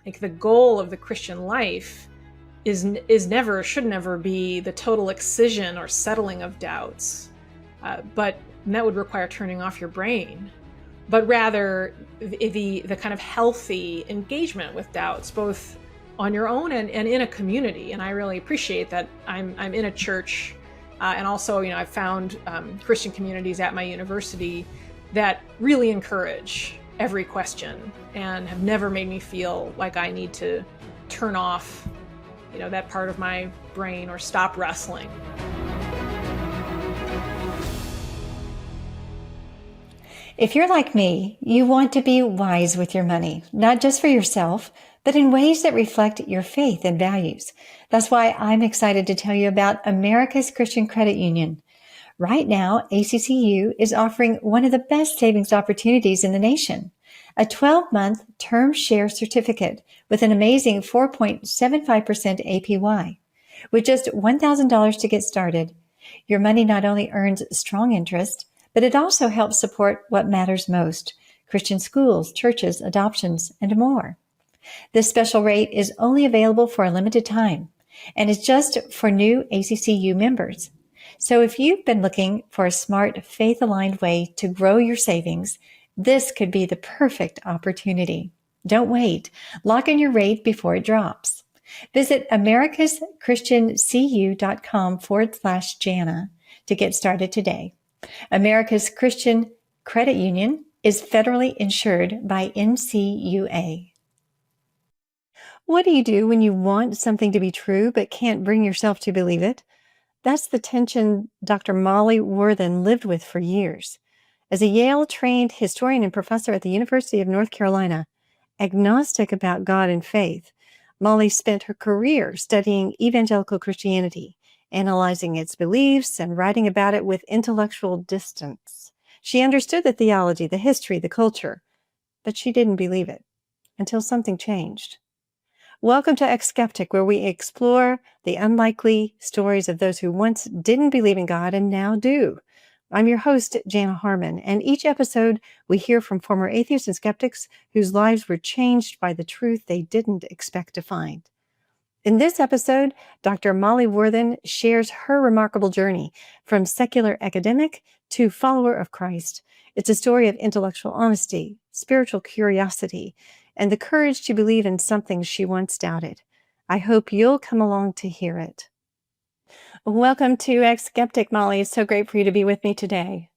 Like the goal of the Christian life should never be the total excision or settling of doubts, but that would require turning off your brain. But rather the kind of healthy engagement with doubts, both on your own and in a community. And I really appreciate that I'm in a church, and also, I've found Christian communities at my university that really encourage every question and have never made me feel like I need to turn off, that part of my brain or stop wrestling. If you're like me, you want to be wise with your money, not just for yourself, but in ways that reflect your faith and values. That's why I'm excited to tell you about America's Christian Credit Union. Right now, ACCU is offering one of the best savings opportunities in the nation, a 12-month term share certificate with an amazing 4.75% APY. With just $1,000 to get started, your money not only earns strong interest, but it also helps support what matters most: Christian schools, churches, adoptions, and more. This special rate is only available for a limited time and is just for new ACCU members. So if you've been looking for a smart, faith-aligned way to grow your savings, this could be the perfect opportunity. Don't wait. Lock in your rate before it drops. Visit americaschristiancu.com/Jana to get started today. America's Christian Credit Union is federally insured by NCUA. What do you do when you want something to be true but can't bring yourself to believe it? That's the tension Dr. Molly Worthen lived with for years. As a Yale-trained historian and professor at the University of North Carolina, agnostic about God and faith, Molly spent her career studying evangelical Christianity, analyzing its beliefs and writing about it with intellectual distance. She understood the theology, the history, the culture, but she didn't believe it until something changed. Welcome to eX-skeptic, where we explore the unlikely stories of those who once didn't believe in God and now do. I'm your host, Jana Harmon, and each episode we hear from former atheists and skeptics whose lives were changed by the truth they didn't expect to find. In this episode, Dr. Molly Worthen shares her remarkable journey from secular academic to follower of Christ. It's a story of intellectual honesty, spiritual curiosity, and the courage to believe in something she once doubted. I hope you'll come along to hear it. Welcome to eX-skeptic, Molly. It's so great for you to be with me today.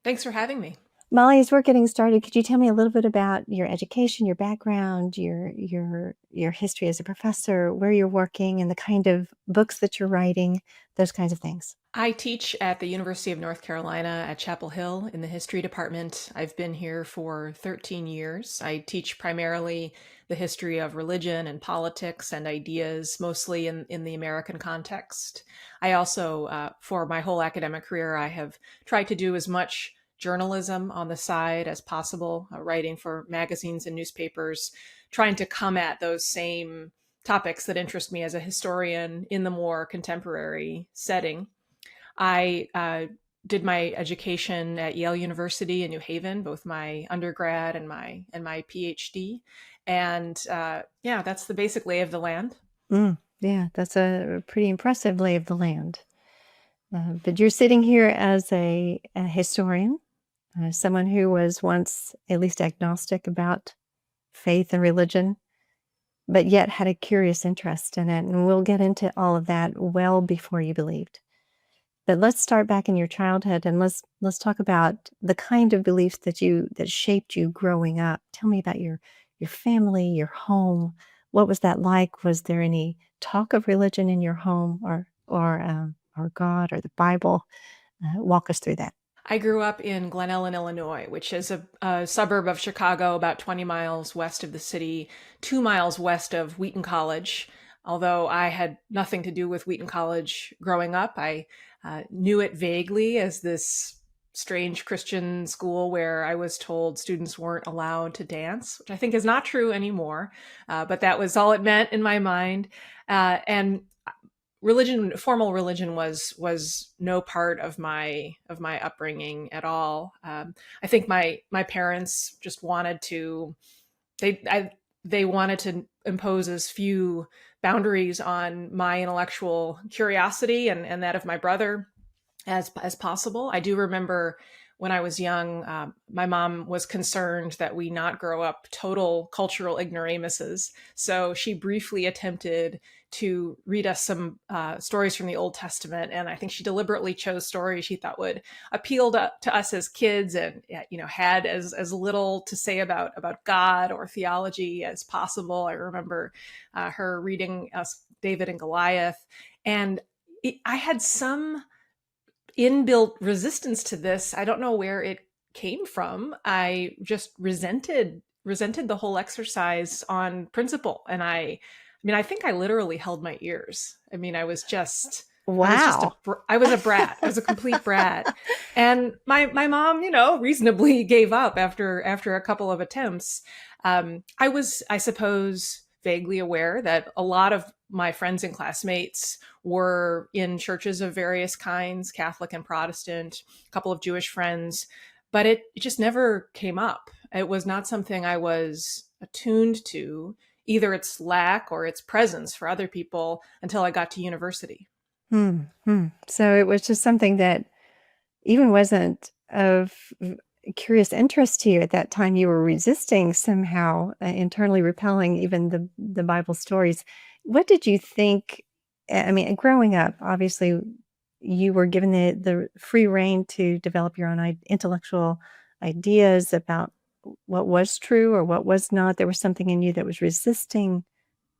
Thanks for having me. Molly, as we're getting started, could you tell me a little bit about your education, your background, your history as a professor, where you're working, and the kind of books that you're writing, those kinds of things? I teach at the University of North Carolina at Chapel Hill in the history department. I've been here for 13 years. I teach primarily the history of religion and politics and ideas, mostly in the American context. I also, for my whole academic career, I have tried to do as much journalism on the side as possible, writing for magazines and newspapers, trying to come at those same topics that interest me as a historian in the more contemporary setting. I did my education at Yale University in New Haven, both my undergrad and my PhD. And yeah, that's the basic lay of the land. Yeah, that's a pretty impressive lay of the land. But you're sitting here as a historian, someone who was once at least agnostic about faith and religion, but yet had a curious interest in it. And we'll get into all of that well before you believed. But let's start back in your childhood, and let's talk about the kind of beliefs that shaped you growing up. Tell me about your family, your home. What was that like? Was there any talk of religion in your home, or God, or the Bible? Walk us through that. I grew up in Glen Ellen, Illinois, which is a suburb of Chicago, about 20 miles west of the city, 2 miles west of Wheaton College. Although I had nothing to do with Wheaton College growing up, I knew it vaguely as this strange Christian school where I was told students weren't allowed to dance, which I think is not true anymore. But that was all it meant in my mind. And formal religion was no part of my upbringing at all. I think my parents just wanted to, they wanted to impose as few boundaries on my intellectual curiosity and that of my brother as possible. I do remember when I was young, my mom was concerned that we not grow up total cultural ignoramuses. So she briefly attempted to read us some stories from the Old Testament, and I think she deliberately chose stories she thought would appeal to us as kids, and had as little to say about God or theology as possible. I remember her reading us David and Goliath, and I had some inbuilt resistance to this. I don't know where it came from. I just resented the whole exercise on principle. And I think I literally held my ears. I mean, Wow. I was a brat. I was a complete brat. And my mom, reasonably gave up after a couple of attempts. I was, I suppose, vaguely aware that a lot of my friends and classmates were in churches of various kinds, Catholic and Protestant, a couple of Jewish friends, but it just never came up. It was not something I was attuned to, either its lack or its presence for other people, until I got to university. So it was just something that even wasn't of curious interest to you at that time. You were resisting somehow, internally repelling even the Bible stories. What did you think? I mean, growing up, obviously, you were given the free rein to develop your own intellectual ideas about what was true or what was not. There was something in you that was resisting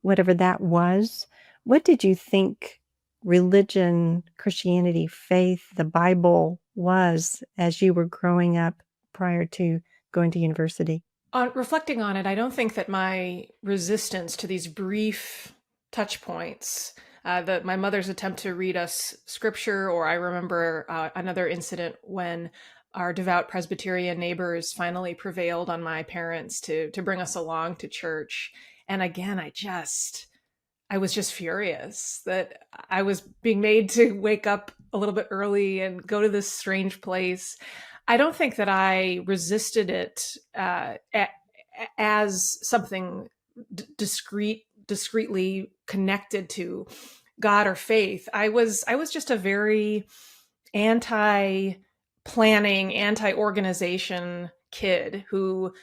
whatever that was. What did you think religion, Christianity, faith, the Bible was as you were growing up prior to going to university? Reflecting on it, I don't think that my resistance to these brief touch points, my mother's attempt to read us scripture, or I remember another incident when our devout Presbyterian neighbors finally prevailed on my parents to bring us along to church. And again, I was just furious that I was being made to wake up a little bit early and go to this strange place. I don't think that I resisted it as something discreetly connected to God or faith. I was just a very anti-planning, anti-organization kid who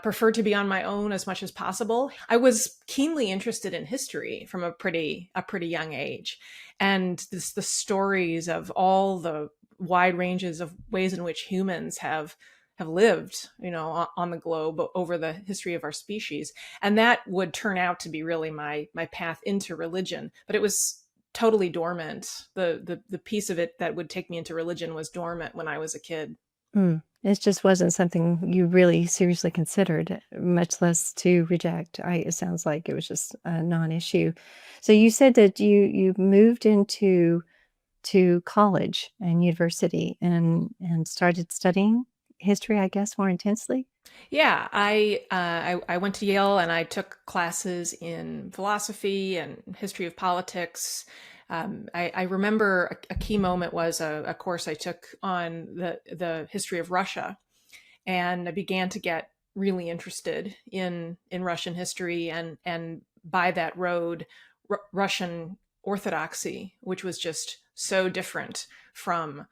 preferred to be on my own as much as possible. I was keenly interested in history from a pretty young age, and the stories of all the wide ranges of ways in which humans have lived, on the globe over the history of our species, and that would turn out to be really my path into religion. But it was totally dormant. The piece of it that would take me into religion was dormant when I was a kid. It just wasn't something you really seriously considered, much less to reject. It sounds like it was just a non-issue. So you said that you moved into college and university and started studying history, I guess, more intensely? Yeah, I went to Yale and I took classes in philosophy and history of politics. I remember a key moment was a course I took on the history of Russia, and I began to get really interested in Russian history, and by that road, Russian Orthodoxy, which was just so different from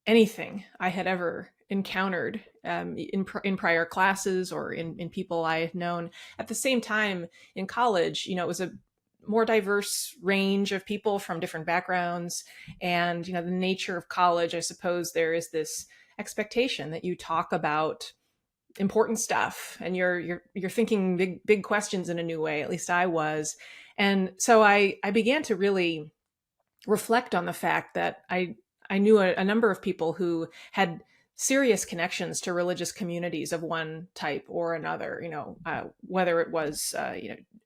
anything I had ever encountered in prior classes or in people I had known. At the same time, in college, it was a more diverse range of people from different backgrounds, and the nature of college, I suppose there is this expectation that you talk about important stuff and you're thinking big questions in a new way. At least I was. And so I began to really reflect on the fact that I knew a number of people who had serious connections to religious communities of one type or another, whether it was,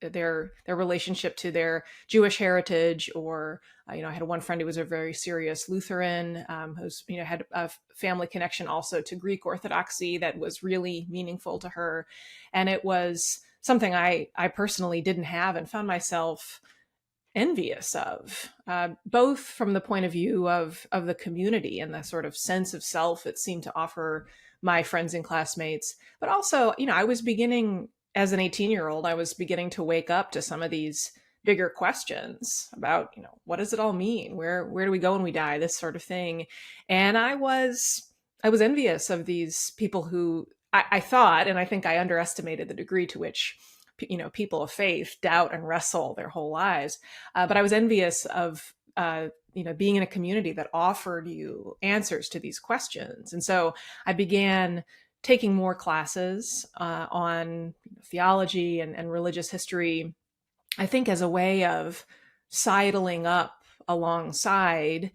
their relationship to their Jewish heritage, or, I had one friend who was a very serious Lutheran, who's, had a family connection also to Greek Orthodoxy that was really meaningful to her. And it was something I personally didn't have, and found myself envious of, both from the point of view of the community and the sort of sense of self it seemed to offer my friends and classmates, but also, I was beginning as an 18-year-old, I was beginning to wake up to some of these bigger questions about, what does it all mean? Where do we go when we die? This sort of thing. And I was envious of these people who I thought, and I think I underestimated the degree to which people of faith doubt and wrestle their whole lives. But I was envious of being in a community that offered you answers to these questions. And so I began taking more classes on theology and religious history, I think as a way of sidling up alongside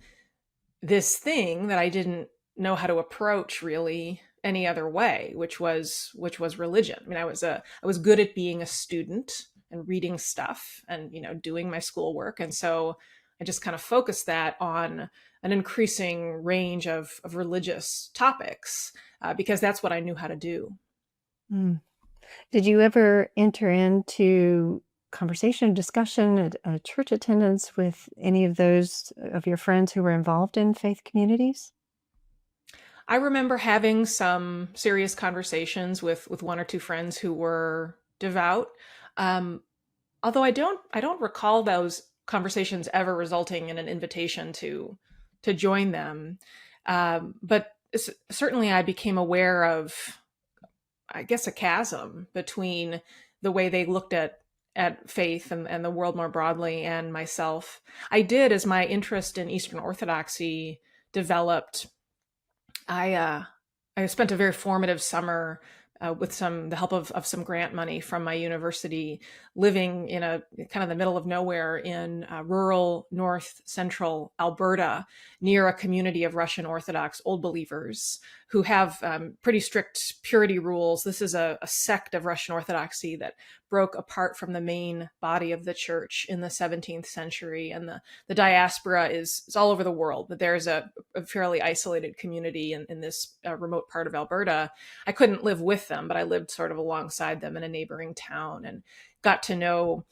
this thing that I didn't know how to approach really any other way, which was religion. I mean, I was good at being a student and reading stuff and doing my schoolwork, and so I just kind of focused that on an increasing range of religious topics because that's what I knew how to do. Mm. Did you ever enter into conversation, discussion, a church attendance with any of those of your friends who were involved in faith communities? I remember having some serious conversations with one or two friends who were devout. Um, Although I don't recall those conversations ever resulting in an invitation to join them. But certainly I became aware of, I guess, a chasm between the way they looked at faith and the world more broadly and myself. I did, as my interest in Eastern Orthodoxy developed, I spent a very formative summer with the help of some grant money from my university, living in a kind of the middle of nowhere in rural north central Alberta, near a community of Russian Orthodox old believers who have pretty strict purity rules. This is a sect of Russian Orthodoxy that broke apart from the main body of the church in the 17th century, and the diaspora is all over the world. But there's a fairly isolated community in this remote part of Alberta. I couldn't live with them, but I lived sort of alongside them in a neighboring town and got to know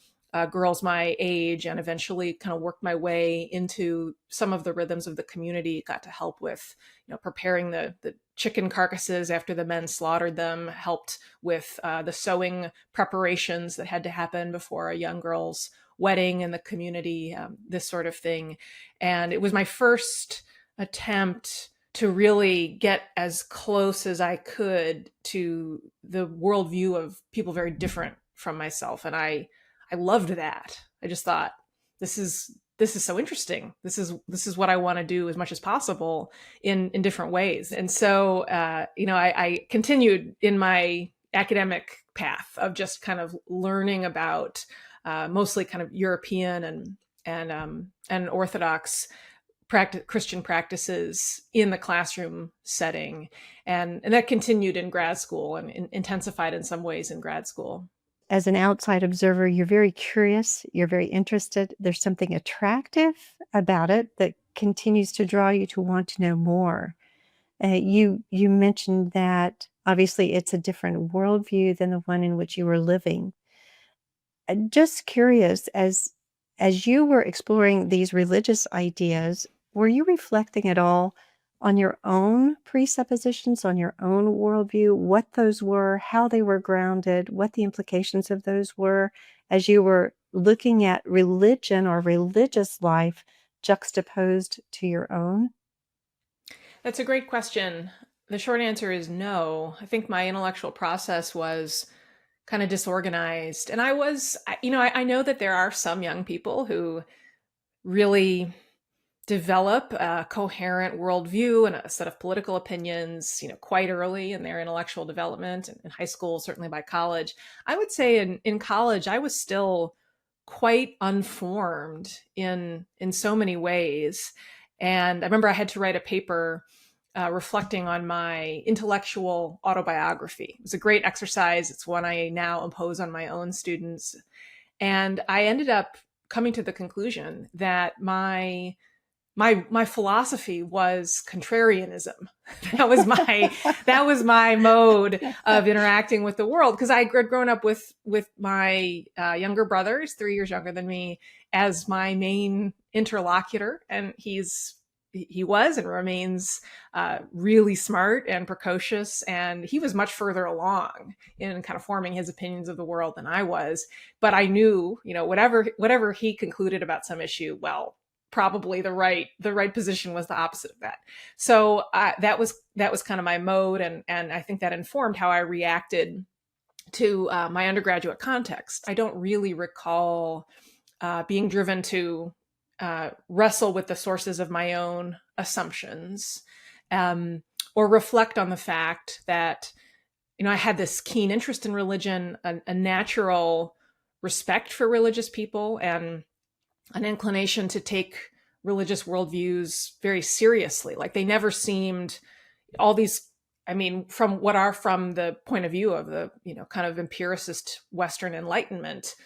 girls my age, and eventually kind of worked my way into some of the rhythms of the community. Got to help with, preparing the chicken carcasses after the men slaughtered them, helped with the sewing preparations that had to happen before a young girl's wedding in the community, this sort of thing. And it was my first attempt to really get as close as I could to the worldview of people very different from myself. And I loved that. I just thought, this is so interesting. This is what I want to do as much as possible in different ways. And so, I continued in my academic path of just kind of learning about mostly kind of European and Orthodox Christian practices in the classroom setting, and that continued in grad school and intensified in some ways in grad school. As an outside observer, you're very curious, you're very interested. There's something attractive about it that continues to draw you to want to know more. You mentioned that obviously it's a different worldview than the one in which you were living. Just curious, as you were exploring these religious ideas, were you reflecting at all on your own presuppositions, on your own worldview, what those were, how they were grounded, what the implications of those were, as you were looking at religion or religious life juxtaposed to your own? That's a great question. The short answer is no. I think my intellectual process was kind of disorganized. And I know that there are some young people who really develop a coherent worldview and a set of political opinions, quite early in their intellectual development, in high school, certainly by college. I would say in college, I was still quite unformed in so many ways. And I remember I had to write a paper reflecting on my intellectual autobiography. It was a great exercise. It's one I now impose on my own students. And I ended up coming to the conclusion that my philosophy was contrarianism. That was my mode of interacting with the world, because I had grown up with my younger brother, 3 years younger than me, as my main interlocutor, and he's he was and remains really smart and precocious, and he was much further along in kind of forming his opinions of the world than I was. But I knew, whatever he concluded about some issue, well, probably the right position was the opposite of that. So that was kind of my mode, and I think that informed how I reacted to my undergraduate context. I don't really recall being driven to wrestle with the sources of my own assumptions, or reflect on the fact that, I had this keen interest in religion, a natural respect for religious people, and an inclination to take religious worldviews very seriously. Like, they never seemed, all these, from the point of view of the, kind of empiricist Western Enlightenment,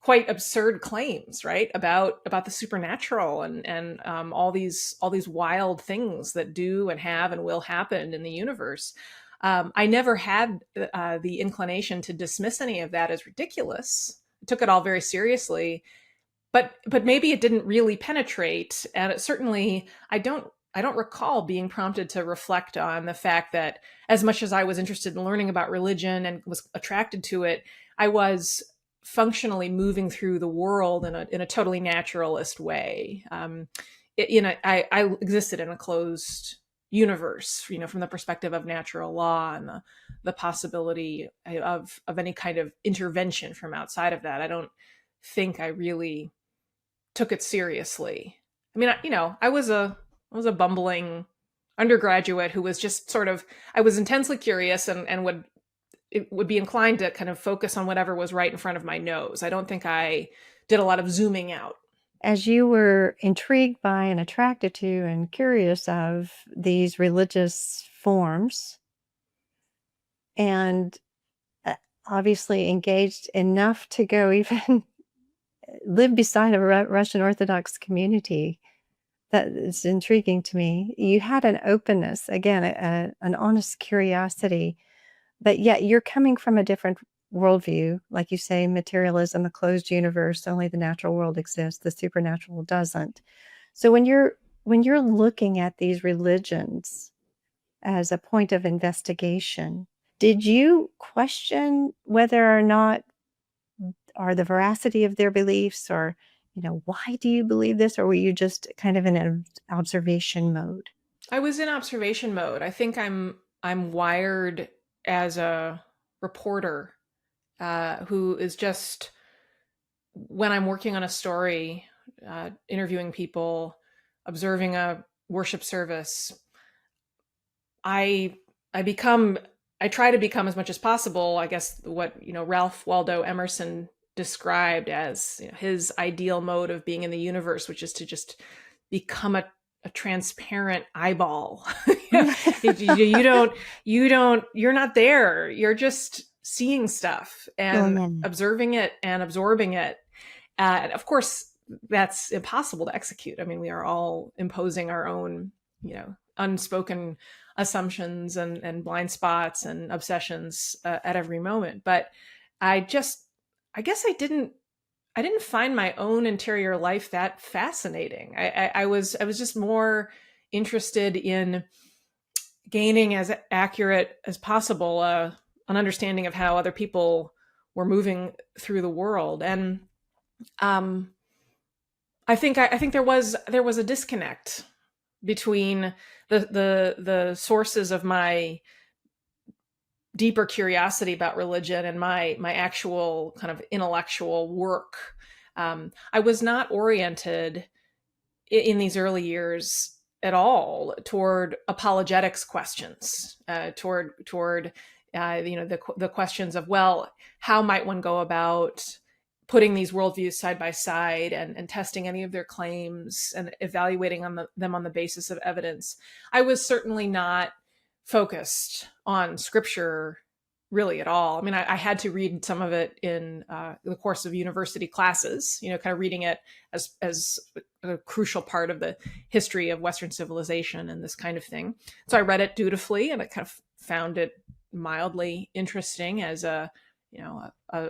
quite absurd claims, right, about the supernatural, and all these wild things that do and have and will happen in the universe. I never had the inclination to dismiss any of that as ridiculous. I took it all very seriously, but maybe it didn't really penetrate, and it certainly, I don't recall being prompted to reflect on the fact that, as much as I was interested in learning about religion and was attracted to it, I was functionally moving through the world in a totally naturalist way. I existed in a closed universe, from the perspective of natural law and the possibility of any kind of intervention from outside of that. I don't think I really took it seriously. I was a bumbling undergraduate who was just sort of, I was intensely curious and would be inclined to kind of focus on whatever was right in front of my nose. I don't think I did a lot of zooming out. As you were intrigued by and attracted to and curious of these religious forms, and obviously engaged enough to go even live beside a Russian Orthodox community, that is intriguing to me. You had an openness, again, an honest curiosity, but yet you're coming from a different worldview. Like you say, materialism, a closed universe, only the natural world exists, the supernatural doesn't. So when you're looking at these religions as a point of investigation, did you question whether or not, or the veracity of their beliefs, or why do you believe this, or were you just kind of in an observation mode? I was in observation mode. I think I'm wired as a reporter who is just, when I'm working on a story, interviewing people, observing a worship service, I try to become, as much as possible, I guess, what Ralph Waldo Emerson described as his ideal mode of being in the universe, which is to just become a transparent eyeball. You're not there. You're just seeing stuff and observing it and absorbing it. And of course, that's impossible to execute. We are all imposing our own, unspoken assumptions and blind spots and obsessions at every moment. But I guess I didn't find my own interior life that fascinating. I was just more interested in gaining, as accurate as possible, an understanding of how other people were moving through the world. And I think there was a disconnect between the sources of my deeper curiosity about religion and my actual kind of intellectual work. I was not oriented in these early years at all toward apologetics questions, toward the questions of, well, how might one go about putting these worldviews side by side and testing any of their claims and evaluating them on the basis of evidence. I was certainly not focused on scripture really at all. I had to read some of it in the course of university classes, kind of reading it as a crucial part of the history of Western civilization and this kind of thing. So I read it dutifully, and I kind of found it mildly interesting as a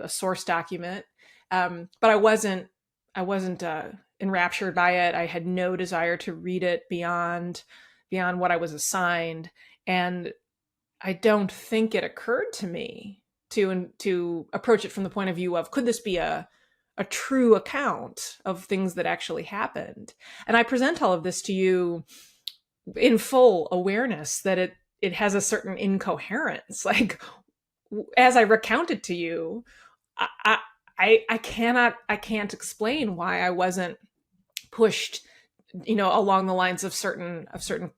source document. But I wasn't enraptured by it. I had no desire to read it beyond what I was assigned, and I don't think it occurred to me to approach it from the point of view of, could this be a true account of things that actually happened? And I present all of this to you in full awareness that it has a certain incoherence. Like, as I recount it to you, I I can't explain why I wasn't pushed, along the lines of certain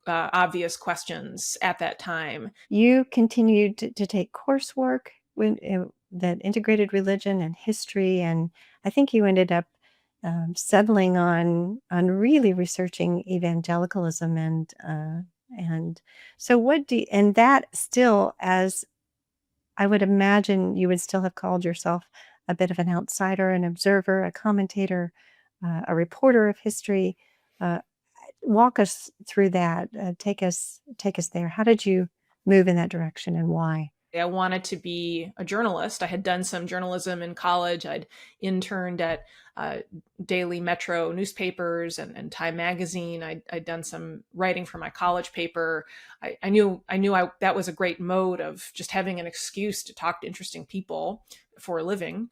obvious questions at that time. You continued to take coursework that integrated religion and history, and I think you ended up settling on really researching evangelicalism and so what do you, and that still, as I would imagine, you would still have called yourself a bit of an outsider, an observer, a commentator, a reporter of history. Uh, Walk us through that. Take us there. How did you move in that direction, and why? I wanted to be a journalist. I had done some journalism in college. I'd interned at daily Metro newspapers and Time Magazine. I'd done some writing for my college paper. I knew that was a great mode of just having an excuse to talk to interesting people for a living.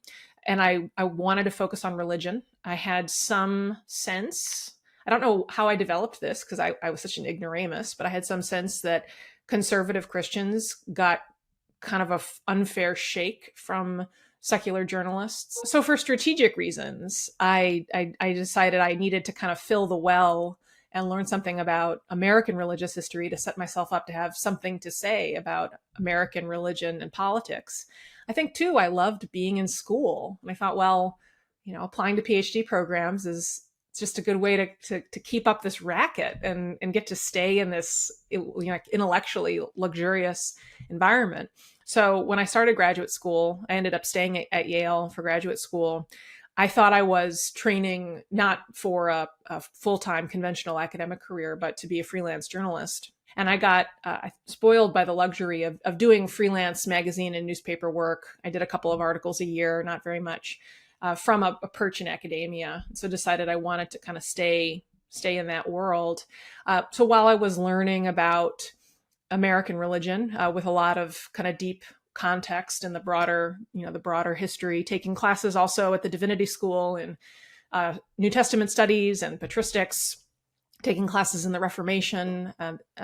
And I wanted to focus on religion. I had some sense, I don't know how I developed this because I was such an ignoramus, but I had some sense that conservative Christians got kind of a unfair shake from secular journalists. So for strategic reasons, I decided I needed to kind of fill the well and learn something about American religious history to set myself up to have something to say about American religion and politics. I think too, I loved being in school. And I thought, well, applying to PhD programs is just a good way to keep up this racket and get to stay in this intellectually luxurious environment. So when I started graduate school, I ended up staying at Yale for graduate school. I thought I was training not for a full-time conventional academic career, but to be a freelance journalist. And I got spoiled by the luxury of doing freelance magazine and newspaper work. I did a couple of articles a year, not very much, from a perch in academia. So decided I wanted to kind of stay in that world. So while I was learning about American religion with a lot of kind of deep context in the broader history, taking classes also at the divinity school in New Testament studies and patristics, taking classes in the Reformation.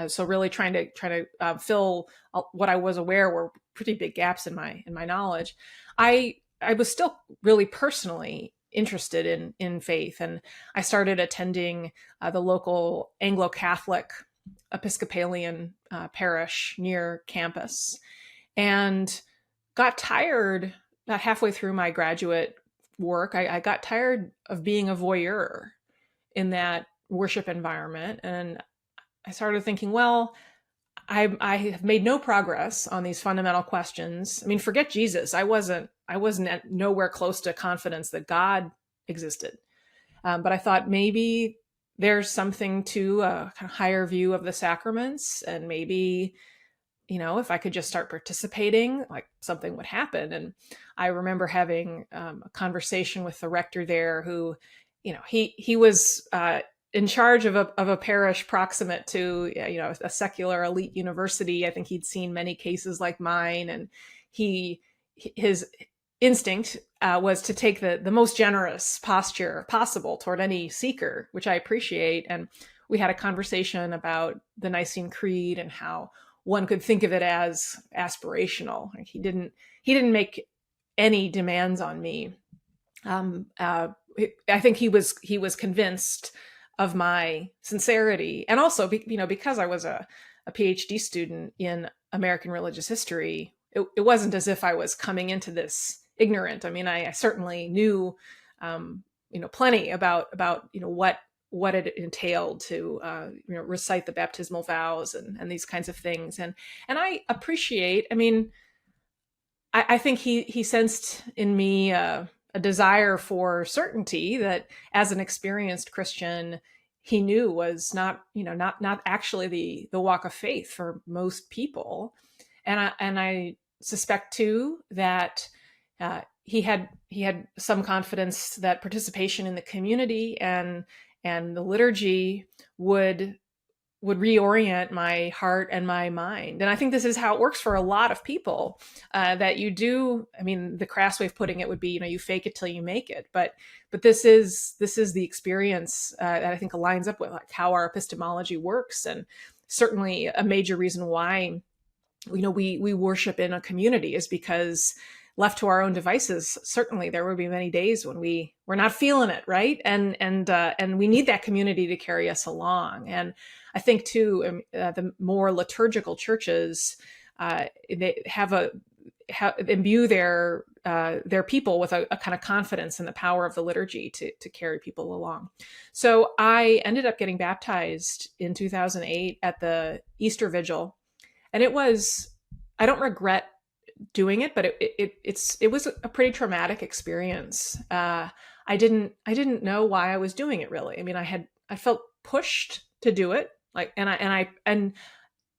So really trying to fill what I was aware were pretty big gaps in my knowledge. I was still really personally interested in faith, and I started attending the local Anglo-Catholic Episcopalian parish near campus, and got tired halfway through my graduate work. I got tired of being a voyeur in that worship environment, and I started thinking, well, I have made no progress on these fundamental questions. I mean, forget Jesus. I wasn't nowhere close to confidence that God existed. But I thought maybe there's something to a kind of higher view of the sacraments, and maybe, if I could just start participating, like something would happen. And I remember having a conversation with the rector there, who, he was in charge of a parish proximate to, a secular elite university. I think he'd seen many cases like mine, and his instinct was to take the most generous posture possible toward any seeker, which I appreciate. And we had a conversation about the Nicene Creed and how one could think of it as aspirational. Like, he didn't make any demands on me. I think he was convinced of my sincerity, and also because I was a PhD student in American religious history, it wasn't as if I was coming into this ignorant. I mean, I certainly knew plenty about what it entailed to recite the baptismal vows and these kinds of things, and I appreciate. I mean, I think he sensed in me a desire for certainty that, as an experienced Christian, he knew was not actually the walk of faith for most people. And I suspect too that he had some confidence that participation in the community and the liturgy would reorient my heart and my mind. And I think this is how it works for a lot of people, that you do. I mean, the crass way of putting it would be, you fake it till you make it. But this is the experience that I think aligns up with like how our epistemology works, and certainly a major reason why we worship in a community is because left to our own devices, certainly there will be many days when we're not feeling it, right? And we need that community to carry us along. And I think too, the more liturgical churches, they imbue their people with a kind of confidence in the power of the liturgy to carry people along. So I ended up getting baptized in 2008 at the Easter Vigil, and I don't regret doing it, but it was a pretty traumatic experience. I didn't know why I was doing it really. I mean, I felt pushed to do it, like, and I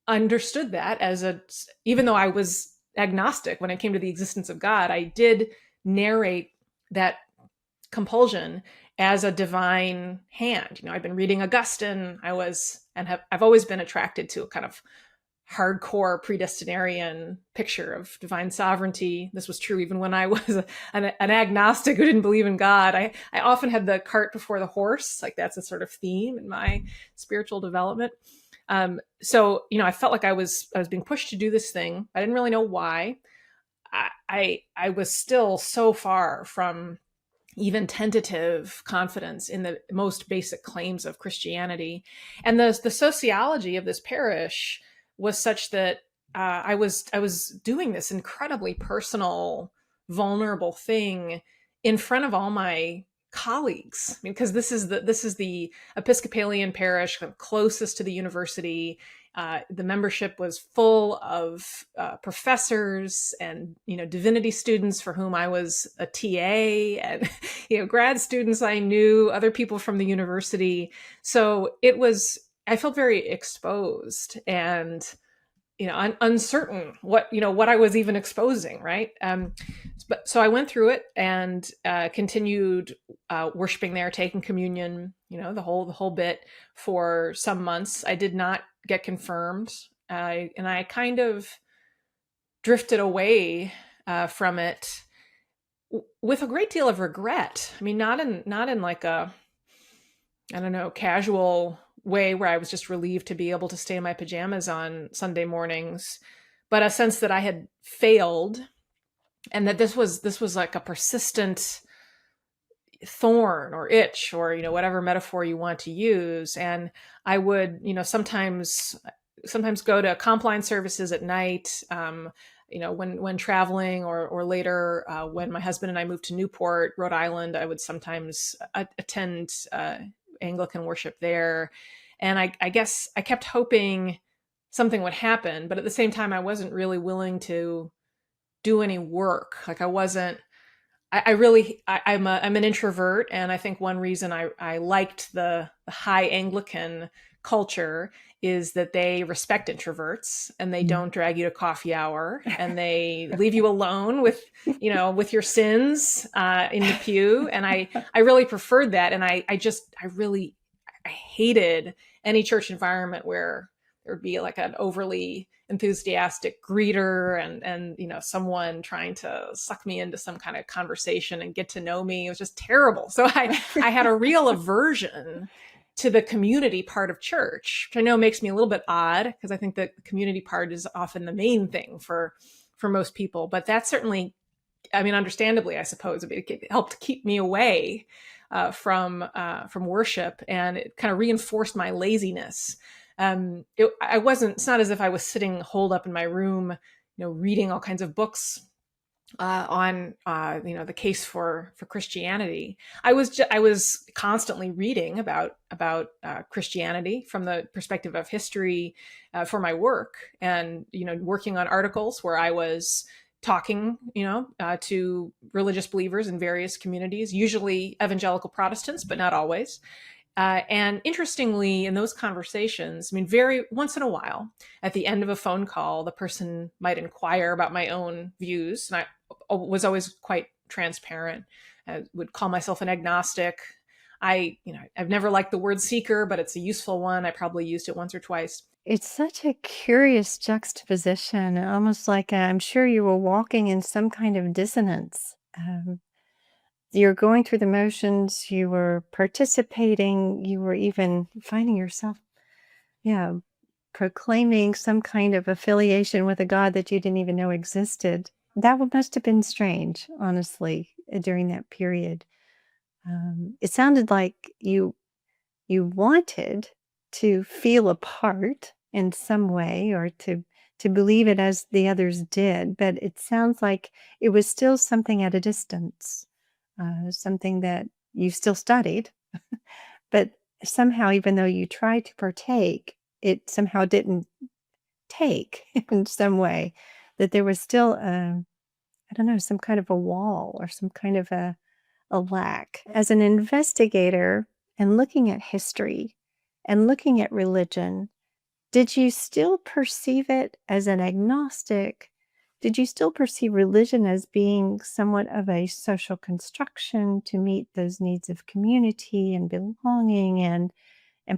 understood that even though I was agnostic when it came to the existence of God, I did narrate that compulsion as a divine hand. I've been reading Augustine. I've always been attracted to a kind of hardcore predestinarian picture of divine sovereignty. This was true even when I was an agnostic who didn't believe in God. I often had the cart before the horse. Like that's a sort of theme in my spiritual development. So I felt like I was being pushed to do this thing. I didn't really know why. I was still so far from even tentative confidence in the most basic claims of Christianity, and the sociology of this parish was such that I was doing this incredibly personal, vulnerable thing in front of all my colleagues. I mean, because this is the Episcopalian parish closest to the university. The membership was full of professors and divinity students for whom I was a TA, and grad students I knew, other people from the university. So I felt very exposed and uncertain what I was even exposing, right? So I went through it and continued worshiping there, taking communion, the whole bit for some months. I did not get confirmed, and I kind of drifted away from it with a great deal of regret. I mean, not in like a, I don't know, casual way where I was just relieved to be able to stay in my pajamas on Sunday mornings, but a sense that I had failed, and that this was like a persistent thorn or itch, or whatever metaphor you want to use. And I would sometimes go to Compline services at night, when traveling, or later when my husband and I moved to Newport, Rhode Island, I would sometimes attend Anglican worship there. And I guess I kept hoping something would happen, but at the same time, I wasn't really willing to do any work. Like I'm an introvert. And I think one reason I liked the high Anglican culture is that they respect introverts, and they don't drag you to coffee hour, and they leave you alone with your sins in the pew. And I really preferred that. And I hated any church environment where there would be like an overly enthusiastic greeter and someone trying to suck me into some kind of conversation and get to know me. It was just terrible. So I had a real aversion to the community part of church, which I know makes me a little bit odd, because I think that the community part is often the main thing for most people. But that certainly, I mean, understandably, I suppose, it helped keep me away from worship, and it kind of reinforced my laziness. It's not as if I was sitting holed up in my room, reading all kinds of books on the case for Christianity. I was constantly reading about Christianity from the perspective of history for my work, and working on articles where I was talking to religious believers in various communities, usually evangelical Protestants, but not always. And interestingly, in those conversations, I mean, very once in a while, at the end of a phone call, the person might inquire about my own views, and I was always quite transparent. I would call myself an agnostic. I've never liked the word seeker, but it's a useful one. I probably used it once or twice. It's such a curious juxtaposition, almost like I'm sure you were walking in some kind of dissonance. You're going through the motions, you were participating, you were even finding yourself, yeah, proclaiming some kind of affiliation with a God that you didn't even know existed. That must have been strange, honestly, during that period. It sounded like you wanted to feel a part in some way, or to believe it as the others did, but it sounds like it was still something at a distance, something that you still studied, but somehow, even though you tried to partake, it somehow didn't take in some way, that there was still I don't know, some kind of a wall or some kind of a lack. As an investigator and looking at history and looking at religion, did you still perceive it as an agnostic? Did you still perceive religion as being somewhat of a social construction to meet those needs of community and belonging, and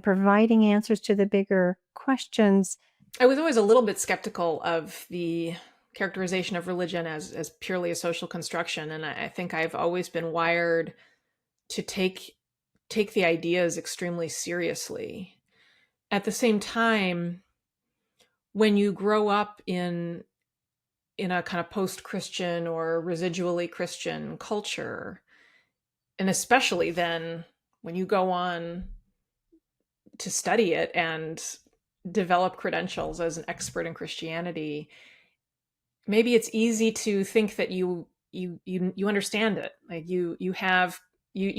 providing answers to the bigger questions? I was always a little bit skeptical of the characterization of religion as purely a social construction, and I think I've always been wired to take the ideas extremely seriously. At the same time, when you grow up in a kind of post-Christian or residually Christian culture, and especially then when you go on to study it and develop credentials as an expert in Christianity, maybe it's easy to think that you understand it, like you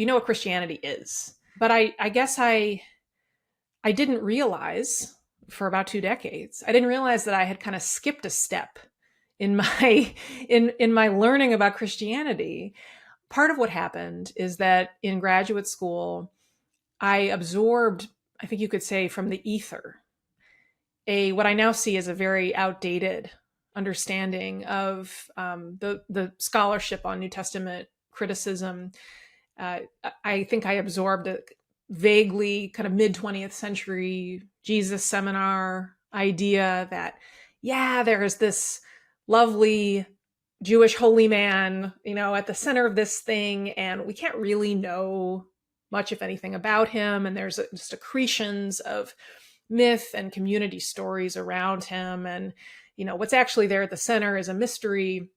know what Christianity is. But I guess I didn't realize, for about 2 decades, I didn't realize that I had kind of skipped a step in my in my learning about Christianity. Part of what happened is that in graduate school, I absorbed, I think you could say, from the ether, what I now see as a very outdated understanding of the scholarship on New Testament criticism. I think I absorbed a vaguely kind of mid 20th century Jesus seminar idea that, yeah, there is this lovely Jewish holy man, at the center of this thing, and we can't really know much, if anything, about him. And there's just accretions of myth and community stories around him. And, what's actually there at the center is a mystery.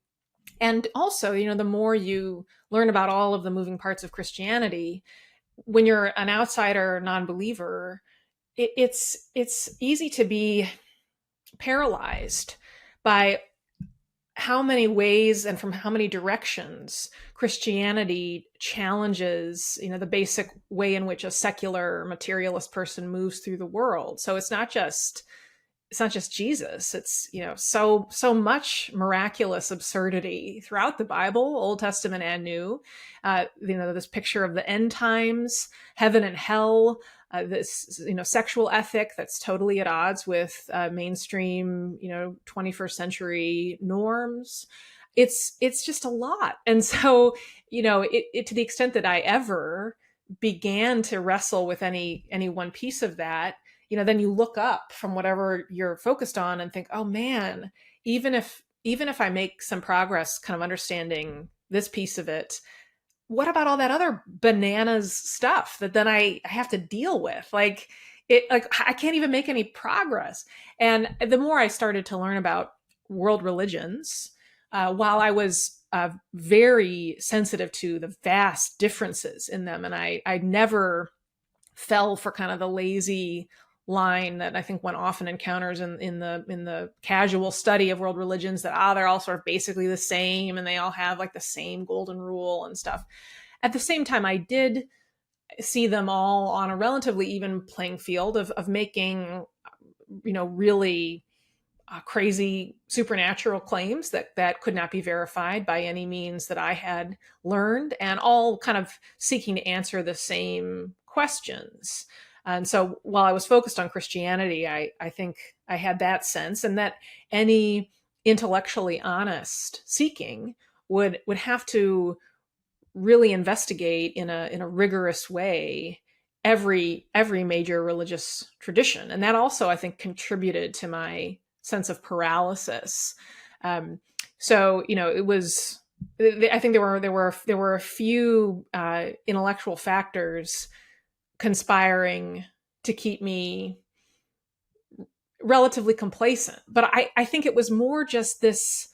And also, the more you learn about all of the moving parts of Christianity, when you're an outsider non-believer, it's easy to be paralyzed by how many ways and from how many directions Christianity challenges, the basic way in which a secular materialist person moves through the world. So it's not just Jesus. It's, so much miraculous absurdity throughout the Bible, Old Testament and New. This picture of the end times, heaven and hell, this, sexual ethic that's totally at odds with mainstream, 21st century norms. It's just a lot. And so, to the extent that I ever began to wrestle with any one piece of that, then you look up from whatever you're focused on and think, oh man, even if I make some progress kind of understanding this piece of it, what about all that other bananas stuff that then I have to deal with? Like I can't even make any progress. And the more I started to learn about world religions, while I was very sensitive to the vast differences in them, and I never fell for kind of the lazy line that I think one often encounters in the casual study of world religions, that they're all sort of basically the same and they all have like the same golden rule and stuff. At the same time, I did see them all on a relatively even playing field of making really crazy supernatural claims that could not be verified by any means that I had learned, and all kind of seeking to answer the same questions. And so while I was focused on Christianity, I think I had that sense, and that any intellectually honest seeking would have to really investigate in a rigorous way every major religious tradition, and that also, I think, contributed to my sense of paralysis. So it was. I think there were a few intellectual factors conspiring to keep me relatively complacent, but I think it was more just this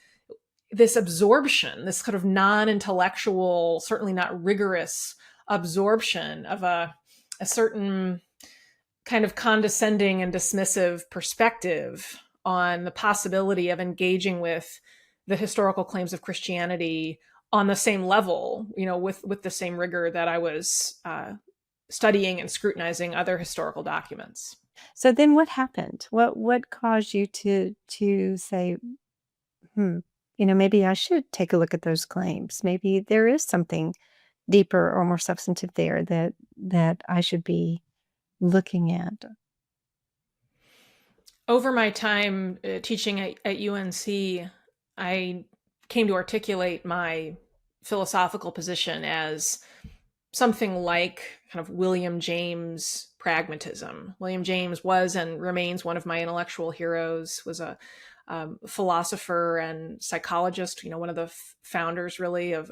absorption, this kind of non-intellectual, certainly not rigorous absorption of a certain kind of condescending and dismissive perspective on the possibility of engaging with the historical claims of Christianity on the same level, with the same rigor that I was studying and scrutinizing other historical documents. So then what happened? What caused you to say, maybe I should take a look at those claims. Maybe there is something deeper or more substantive there that I should be looking at. Over my time teaching at UNC, I came to articulate my philosophical position as something like kind of William James pragmatism. William James was and remains one of my intellectual heroes, was a philosopher and psychologist, one of the founders really of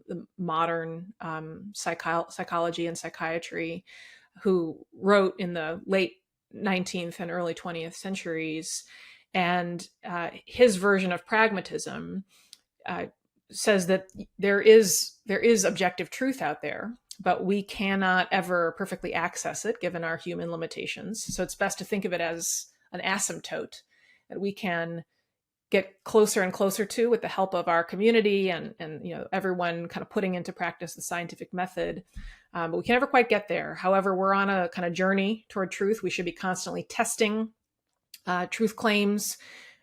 the modern psychology and psychiatry, who wrote in the late 19th and early 20th centuries. And his version of pragmatism says that there is objective truth out there, but we cannot ever perfectly access it given our human limitations. So it's best to think of it as an asymptote that we can get closer and closer to with the help of our community and everyone kind of putting into practice the scientific method. But we can never quite get there. However, we're on a kind of journey toward truth. We should be constantly testing truth claims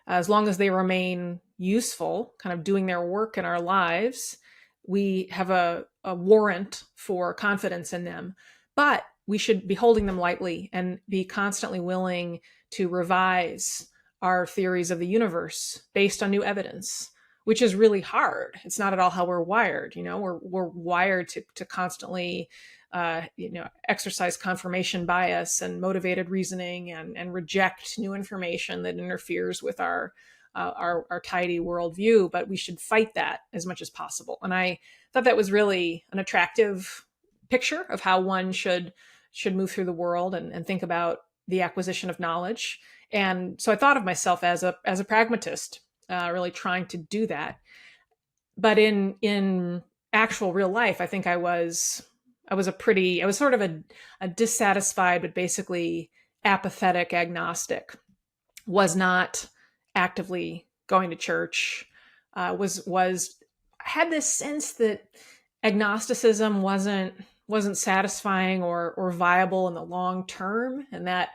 as long as they remain useful, kind of doing their work in our lives. We have a warrant for confidence in them, but we should be holding them lightly and be constantly willing to revise our theories of the universe based on new evidence, which is really hard. It's not at all how we're wired. We're wired to constantly, exercise confirmation bias and motivated reasoning and reject new information that interferes with our tidy worldview. But we should fight that as much as possible. And I thought that was really an attractive picture of how one should move through the world and think about the acquisition of knowledge. And so I thought of myself as a pragmatist, really trying to do that. But in actual real life, I think I was sort of a dissatisfied, but basically apathetic agnostic. Was not actively going to church. Had this sense that agnosticism wasn't satisfying or viable in the long term, and that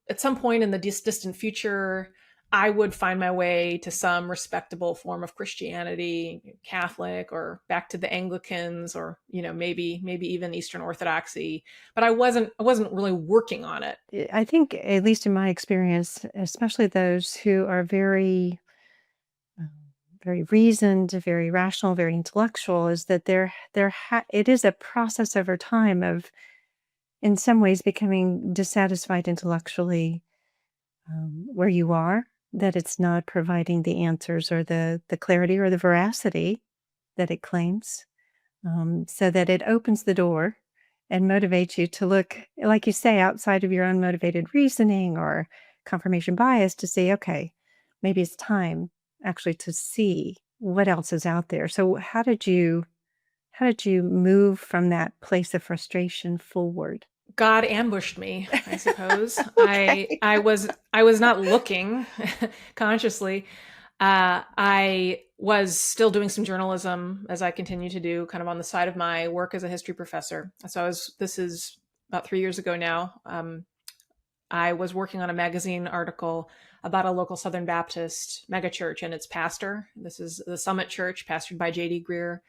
at some point in the distant future, I would find my way to some respectable form of Christianity, Catholic, or back to the Anglicans, or maybe even Eastern Orthodoxy. But I wasn't really working on it. I think, at least in my experience, especially those who are very, very reasoned, very rational, very intellectual, is that it is a process over time of, in some ways, becoming dissatisfied intellectually where you are, that it's not providing the answers or the clarity or the veracity that it claims, so that it opens the door and motivates you to look, like you say, outside of your unmotivated reasoning or confirmation bias to say, okay, maybe it's time actually to see what else is out there. So how did you move from that place of frustration forward? God ambushed me, I suppose. Okay. I was not looking consciously. I was still doing some journalism, as I continue to do, kind of on the side of my work as a history professor. So this is about 3 years ago now. I was working on a magazine article about a local Southern Baptist megachurch and its pastor. This is the Summit Church, pastored by J.D. Greear.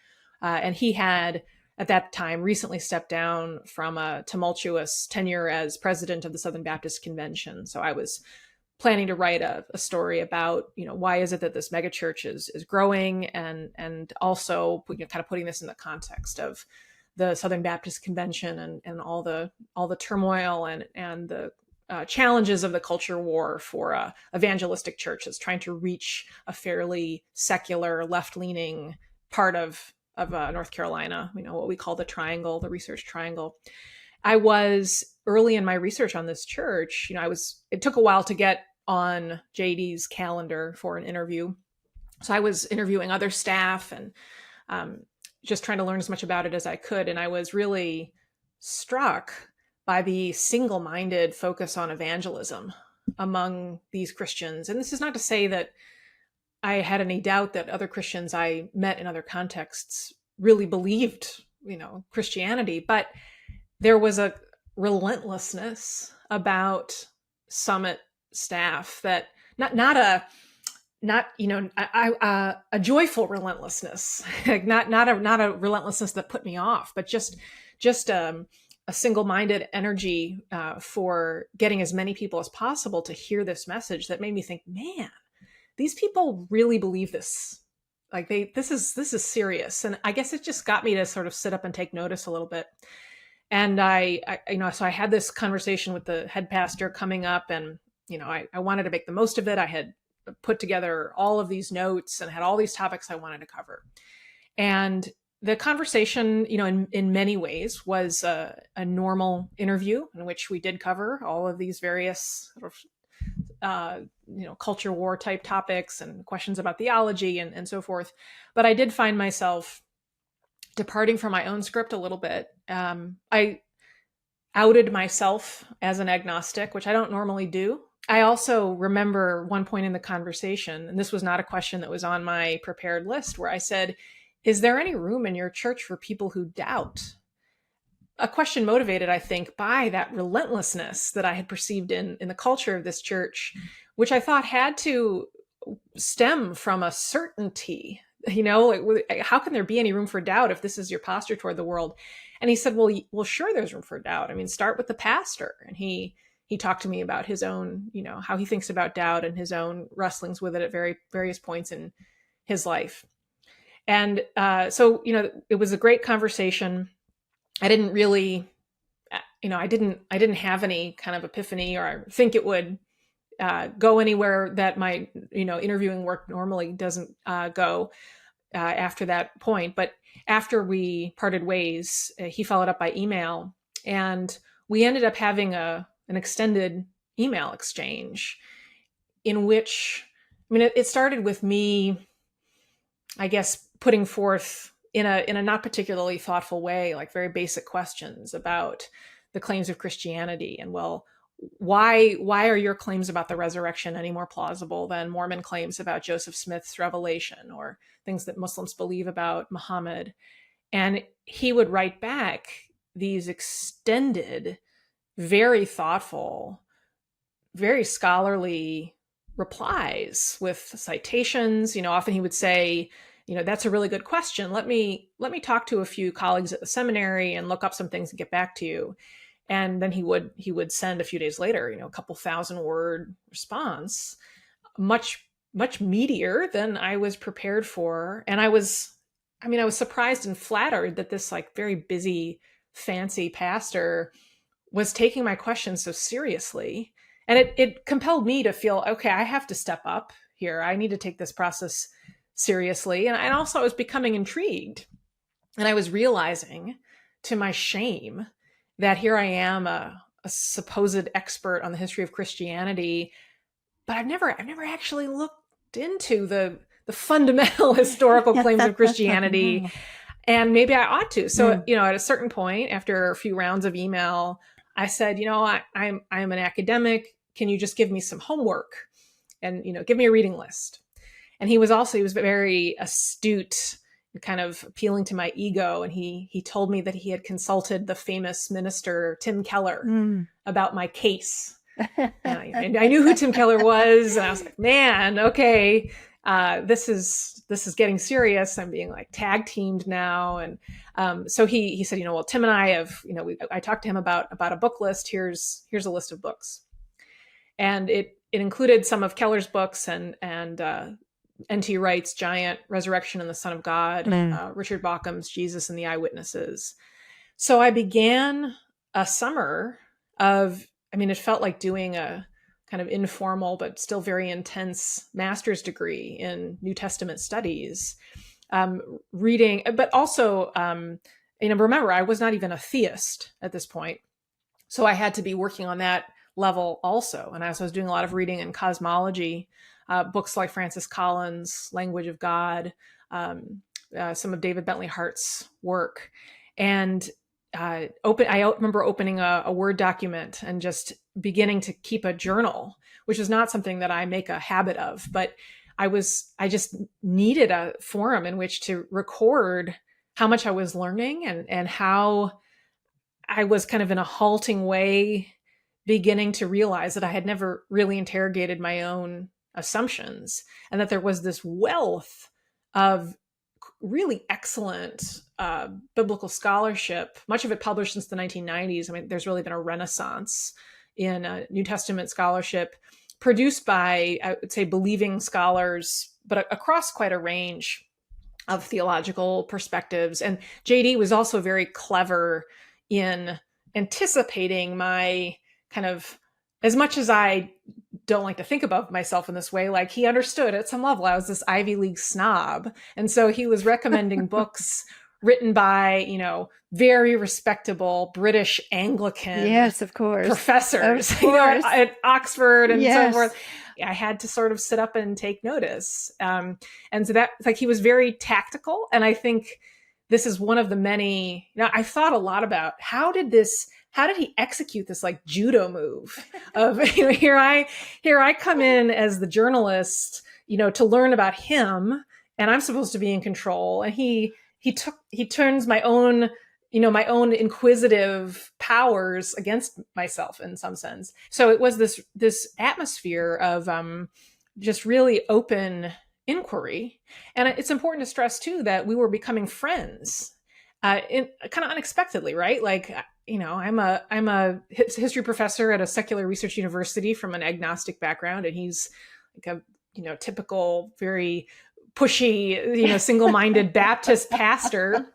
And he had, at that time, recently stepped down from a tumultuous tenure as president of the Southern Baptist Convention. So I was planning to write a story about, why is it that this megachurch is growing, and also kind of putting this in the context of the Southern Baptist Convention and all the turmoil and the challenges of the culture war for evangelistic churches trying to reach a fairly secular, left-leaning part of North Carolina, what we call the triangle, the research triangle. I was early in my research on this church. It took a while to get on JD's calendar for an interview. So I was interviewing other staff and just trying to learn as much about it as I could. And I was really struck by the single-minded focus on evangelism among these Christians. And this is not to say that I had any doubt that other Christians I met in other contexts really believed, Christianity, but there was a relentlessness about Summit staff that not a joyful relentlessness, like not a relentlessness that put me off, but just a single-minded energy for getting as many people as possible to hear this message that made me think, man, these people really believe this. Like this is serious. And I guess it just got me to sort of sit up and take notice a little bit. And so I had this conversation with the head pastor coming up, and, I wanted to make the most of it. I had put together all of these notes and had all these topics I wanted to cover. And the conversation, in many ways was a normal interview in which we did cover all of these various sort of, culture war type topics and questions about theology and so forth. But I did find myself departing from my own script a little bit. I outed myself as an agnostic, which I don't normally do. I also remember one point in the conversation, and this was not a question that was on my prepared list, where I said, is there any room in your church for people who doubt? A question motivated, I think, by that relentlessness that I had perceived in the culture of this church, which I thought had to stem from a certainty. How can there be any room for doubt if this is your posture toward the world? And he said, well, sure, there's room for doubt. I mean, start with the pastor. And he talked to me about his own, how he thinks about doubt and his own wrestlings with it at various points in his life. And so, it was a great conversation. I didn't really, I didn't have any kind of epiphany or think it would go anywhere that my, interviewing work normally doesn't go after that point. But after we parted ways, he followed up by email, and we ended up having an extended email exchange in which, it started with me, I guess, putting forth in a not particularly thoughtful way, like very basic questions about the claims of Christianity. And why are your claims about the resurrection any more plausible than Mormon claims about Joseph Smith's revelation, or things that Muslims believe about Muhammad? And he would write back these extended, very thoughtful, very scholarly replies with citations. Often he would say, that's a really good question. Let me talk to a few colleagues at the seminary and look up some things and get back to you. And then he would send a few days later, a couple 1,000-word response, much meatier than I was prepared for. And I was surprised and flattered that this like very busy, fancy pastor was taking my questions so seriously. And it compelled me to feel, okay, I have to step up here. I need to take this process seriously. And also I was becoming intrigued. And I was realizing, to my shame, that here I am, a supposed expert on the history of Christianity, but I've never actually looked into the fundamental historical claims of Christianity. And maybe I ought to. So, at a certain point, after a few rounds of email, I said, I'm an academic. Can you just give me some homework and, give me a reading list? And he was very astute, kind of appealing to my ego. And he told me that he had consulted the famous minister, Tim Keller, about my case. And I knew who Tim Keller was. And I was like, man, okay, this is getting serious. I'm being like tag teamed now. And so he said, well, Tim and I have, I talked to him about a book list. Here's a list of books. And it included some of Keller's books and N.T. Wright's giant Resurrection and the Son of God, Richard Bauckham's Jesus and the Eyewitnesses. So I began a summer of, I mean, it felt like doing a kind of informal but still very intense master's degree in New Testament studies, reading, but also, remember, I was not even a theist at this point. So I had to be working on that level also. And as I was doing a lot of reading in cosmology, books like Francis Collins' Language of God, some of David Bentley Hart's work. And I remember opening a Word document and just beginning to keep a journal, which is not something that I make a habit of, but I just needed a forum in which to record how much I was learning and how I was kind of in a halting way beginning to realize that I had never really interrogated my own assumptions, and that there was this wealth of really excellent biblical scholarship, much of it published since the 1990s. I mean, there's really been a renaissance in New Testament scholarship produced by, I would say, believing scholars, but across quite a range of theological perspectives. And J.D. was also very clever in anticipating my kind of, as much as I don't like to think about myself in this way, like he understood at some level I was this Ivy League snob. And so he was recommending books written by, very respectable British Anglican yes, of course, professors of course. At Oxford and yes. so forth. I had to sort of sit up and take notice. And so that, like, he was very tactical. And I think this is one of the many, I thought a lot about how did he execute this like judo move of, here I come in as the journalist, to learn about him, and I'm supposed to be in control. And he turns my own inquisitive powers against myself in some sense. So it was this atmosphere of just really open inquiry. And it's important to stress too that we were becoming friends in kind of unexpectedly, right? Like, I'm a history professor at a secular research university from an agnostic background, and he's like a typical, very pushy, single-minded Baptist pastor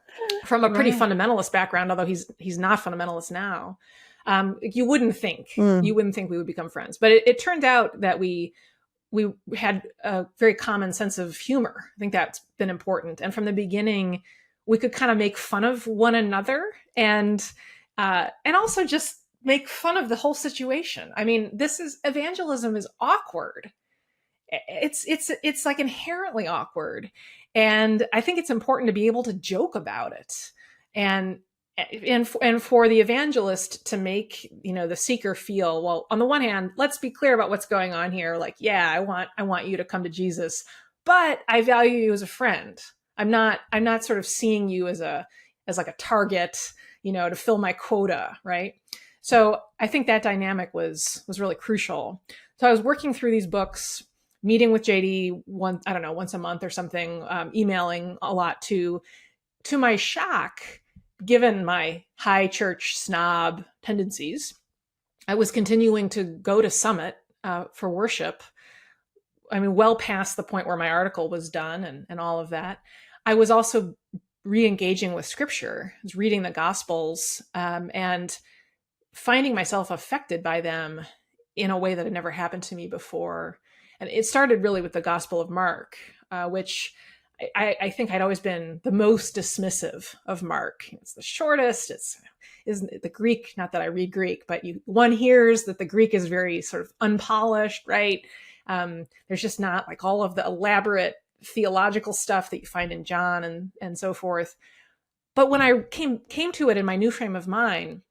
from a pretty fundamentalist background, although he's not fundamentalist now. You wouldn't think we would become friends, but it turned out that we had a very common sense of humor. I think that's been important. And from the beginning, we could kind of make fun of one another and also just make fun of the whole situation. I mean, evangelism is awkward. It's like inherently awkward. And I think it's important to be able to joke about it. And for the evangelist to make, the seeker feel, well, on the one hand, let's be clear about what's going on here. Like, yeah, I want you to come to Jesus, but I value you as a friend. I'm not sort of seeing you as like a target, to fill my quota. Right. So I think that dynamic was really crucial. So I was working through these books, meeting with JD once a month or something, emailing a lot to my shock, given my high church snob tendencies, I was continuing to go to Summit for worship. I mean, well past the point where my article was done and all of that. I was also re-engaging with scripture. I was reading the Gospels and finding myself affected by them in a way that had never happened to me before. And it started really with the Gospel of Mark, which I think I'd always been the most dismissive of Mark. It's the shortest. Isn't the Greek? Not that I read Greek, but one hears that the Greek is very sort of unpolished, right? There's just not like all of the elaborate theological stuff that you find in John and so forth. But when I came to it in my new frame of mind,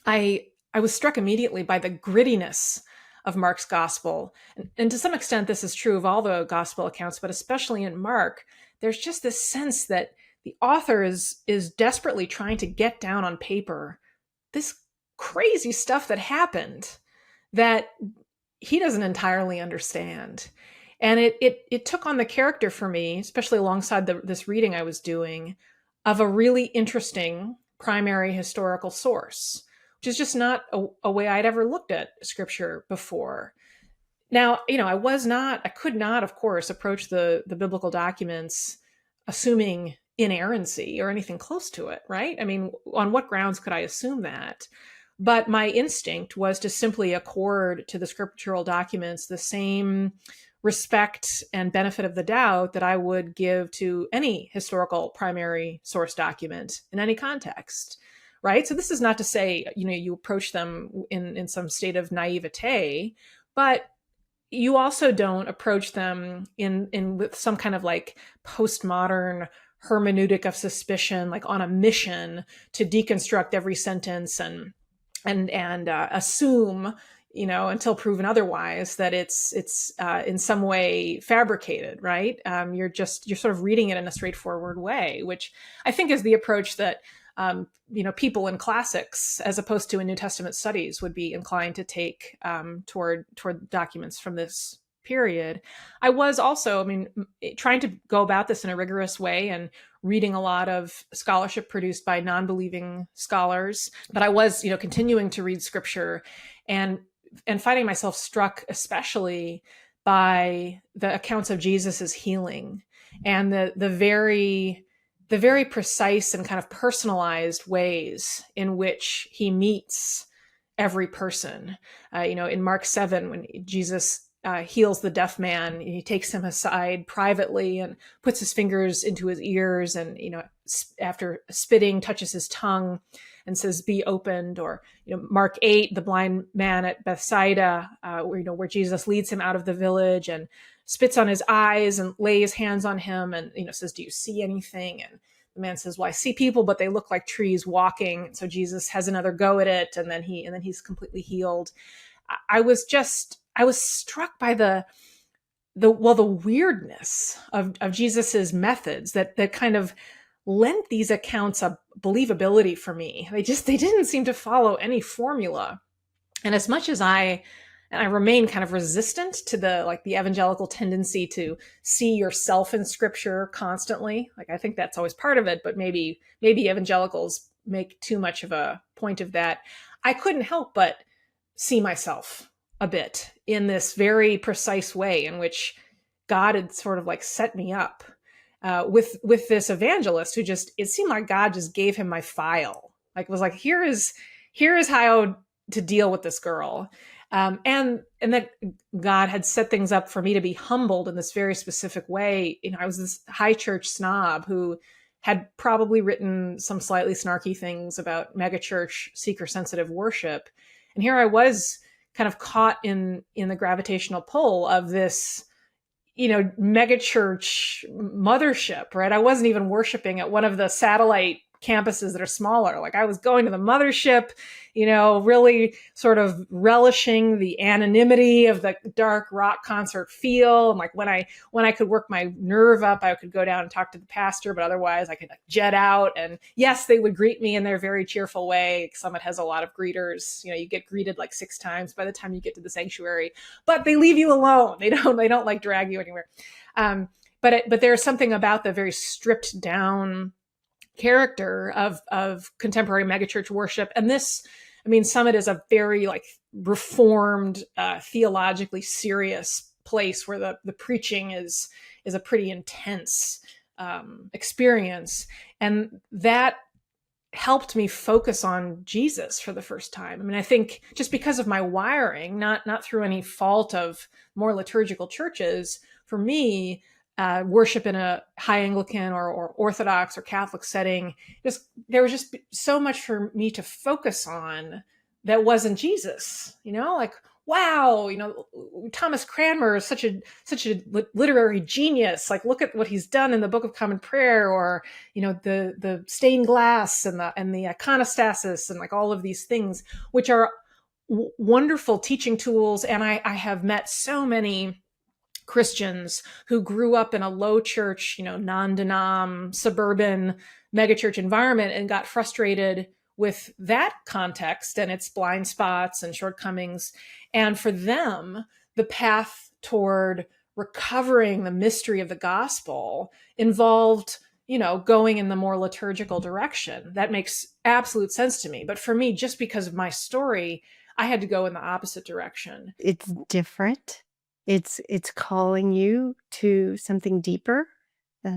I was struck immediately by the grittiness of Mark's gospel. And to some extent, this is true of all the gospel accounts, but especially in Mark, there's just this sense that the author is desperately trying to get down on paper this crazy stuff that happened that he doesn't entirely understand. And it took on the character for me, especially alongside this reading I was doing, of a really interesting primary historical source, which is just not a way I'd ever looked at scripture before. Now, I could not, of course, approach the biblical documents assuming inerrancy or anything close to it, right? I mean, on what grounds could I assume that? But my instinct was to simply accord to the scriptural documents the same respect and benefit of the doubt that I would give to any historical primary source document in any context, right? So this is not to say, you approach them in some state of naivete, but you also don't approach them in with some kind of like postmodern hermeneutic of suspicion, like on a mission to deconstruct every sentence and assume, until proven otherwise, that it's in some way fabricated, right? You're sort of reading it in a straightforward way, which I think is the approach that people in classics, as opposed to in New Testament studies, would be inclined to take toward documents from this period. I was also, trying to go about this in a rigorous way and reading a lot of scholarship produced by non-believing scholars, but I was, continuing to read scripture and finding myself struck especially by the accounts of Jesus's healing and the very precise and kind of personalized ways in which he meets every person. In Mark 7, when Jesus heals the deaf man, he takes him aside privately and puts his fingers into his ears and, after spitting, touches his tongue and says, "Be opened." Or, Mark 8, the blind man at Bethsaida, where Jesus leads him out of the village and spits on his eyes and lays hands on him and, says, "Do you see anything?" And the man says, "Well, I see people, but they look like trees walking." So Jesus has another go at it, and then he's completely healed. I was struck by the weirdness of Jesus's methods that kind of lent these accounts a believability for me. They didn't seem to follow any formula. And as much as I remain kind of resistant to the evangelical tendency to see yourself in scripture constantly. Like, I think that's always part of it, but maybe evangelicals make too much of a point of that. I couldn't help but see myself a bit in this very precise way in which God had sort of set me up with this evangelist who it seemed like God just gave him my file. It was like, here is how to deal with this girl. And that God had set things up for me to be humbled in this very specific way. I was this high church snob who had probably written some slightly snarky things about megachurch seeker-sensitive worship. And here I was kind of caught in the gravitational pull of this, megachurch mothership, right? I wasn't even worshiping at one of the satellite campuses that are smaller. I was going to the mothership, really sort of relishing the anonymity of the dark rock concert feel. And when I could work my nerve up, I could go down and talk to the pastor, but otherwise I could jet out. And yes, they would greet me in their very cheerful way. Summit has a lot of greeters. You get greeted 6 times by the time you get to the sanctuary, but they leave you alone. They don't drag you anywhere. But there's something about the very stripped down character of contemporary megachurch worship. And this, Summit is a very reformed, theologically serious place where the preaching is a pretty intense experience. And that helped me focus on Jesus for the first time. I think just because of my wiring, not through any fault of more liturgical churches, for me, worship in a high Anglican or Orthodox or Catholic setting, there was just so much for me to focus on that wasn't Jesus. Wow, Thomas Cranmer is such a literary genius. Look at what he's done in the Book of Common Prayer, or the stained glass and the iconostasis and all of these things, which are wonderful teaching tools. And I have met so many Christians who grew up in a low church, non-denom, suburban megachurch environment and got frustrated with that context and its blind spots and shortcomings. And for them, the path toward recovering the mystery of the gospel involved, going in the more liturgical direction. That makes absolute sense to me. But for me, just because of my story, I had to go in the opposite direction. It's different. It's calling you to something deeper,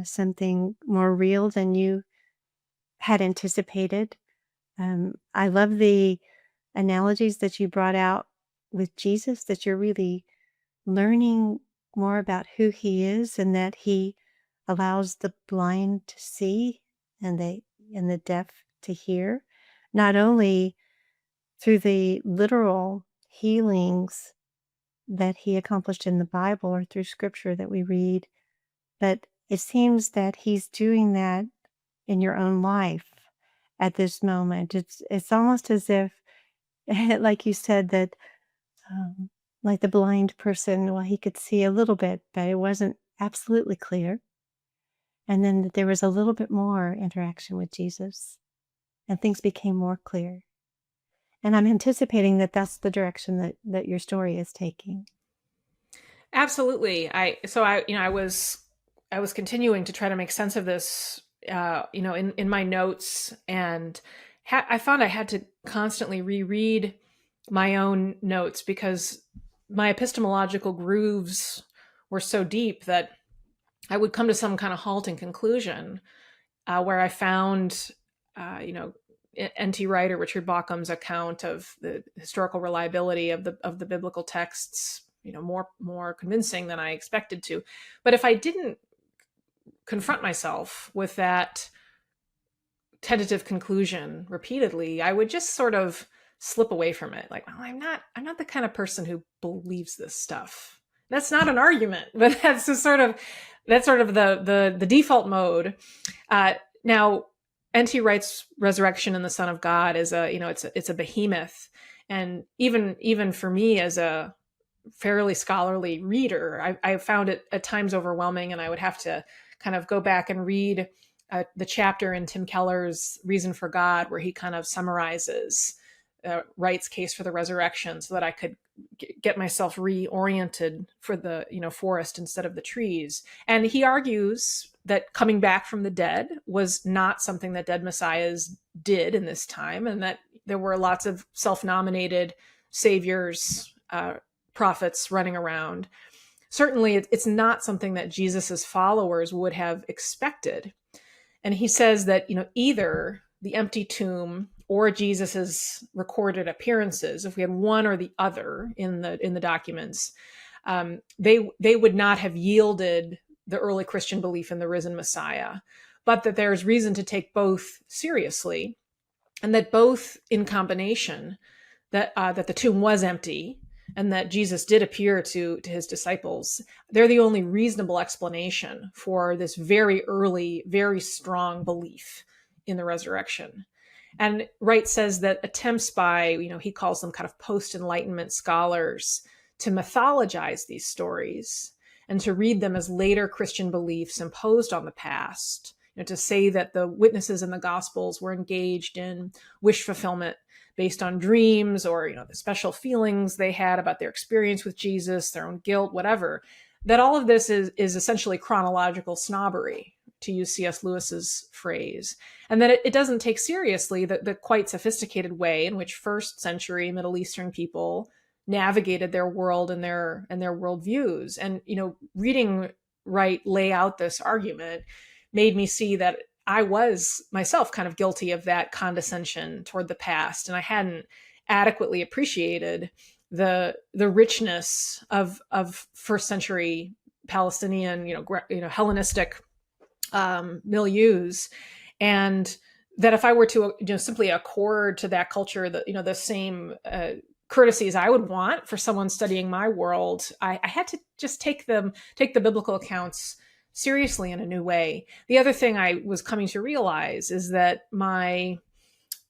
something more real than you had anticipated. I love the analogies that you brought out with Jesus, that you're really learning more about who he is and that he allows the blind to see and the deaf to hear, not only through the literal healings that he accomplished in the Bible or through scripture that we read, but it seems that he's doing that in your own life at this moment. It's almost as if, like you said, that um, like the blind person, well, he could see a little bit, but it wasn't absolutely clear. And then that there was a little bit more interaction with Jesus, and things became more clear. And I'm anticipating that that's the direction that your story is taking. Absolutely. I was continuing to try to make sense of this, in my notes, and I found I had to constantly reread my own notes because my epistemological grooves were so deep that I would come to some kind of halting conclusion, where I found, uh, you know, N.T. Wright or Richard Bauckham's account of the historical reliability of the biblical texts, more convincing than I expected to. But if I didn't confront myself with that tentative conclusion repeatedly, I would just sort of slip away from it. Like, well, I'm not the kind of person who believes this stuff. That's not an argument, but that's sort of the default mode. Now, N.T. Wright's Resurrection and the Son of God is it's a behemoth, and even for me as a fairly scholarly reader, I found it at times overwhelming, and I would have to kind of go back and read the chapter in Tim Keller's Reason for God, where he kind of summarizes Wright's case for the resurrection, so that I could get myself reoriented for the forest instead of the trees. And he argues that coming back from the dead was not something that dead messiahs did in this time, and that there were lots of self-nominated saviors, prophets running around. Certainly, it's not something that Jesus's followers would have expected. And he says that either the empty tomb or Jesus's recorded appearances, if we had one or the other in the documents, they would not have yielded the early Christian belief in the risen Messiah, but that there's reason to take both seriously, and that both in combination, that the tomb was empty and that Jesus did appear to his disciples, they're the only reasonable explanation for this very early, very strong belief in the resurrection. And Wright says that attempts by, he calls them kind of post-Enlightenment scholars to mythologize these stories and to read them as later Christian beliefs imposed on the past, to say that the witnesses in the Gospels were engaged in wish fulfillment based on dreams, or the special feelings they had about their experience with Jesus, their own guilt, whatever, that all of this is essentially chronological snobbery, to use C.S. Lewis's phrase, and that it doesn't take seriously the quite sophisticated way in which first century Middle Eastern people navigated their world and their worldviews. And reading Wright lay out this argument made me see that I was myself kind of guilty of that condescension toward the past, and I hadn't adequately appreciated the richness of first century Palestinian, Hellenistic milieus, and that if I were to simply accord to that culture the same courtesies I would want for someone studying my world, I had to just take the biblical accounts seriously in a new way. The other thing I was coming to realize is that my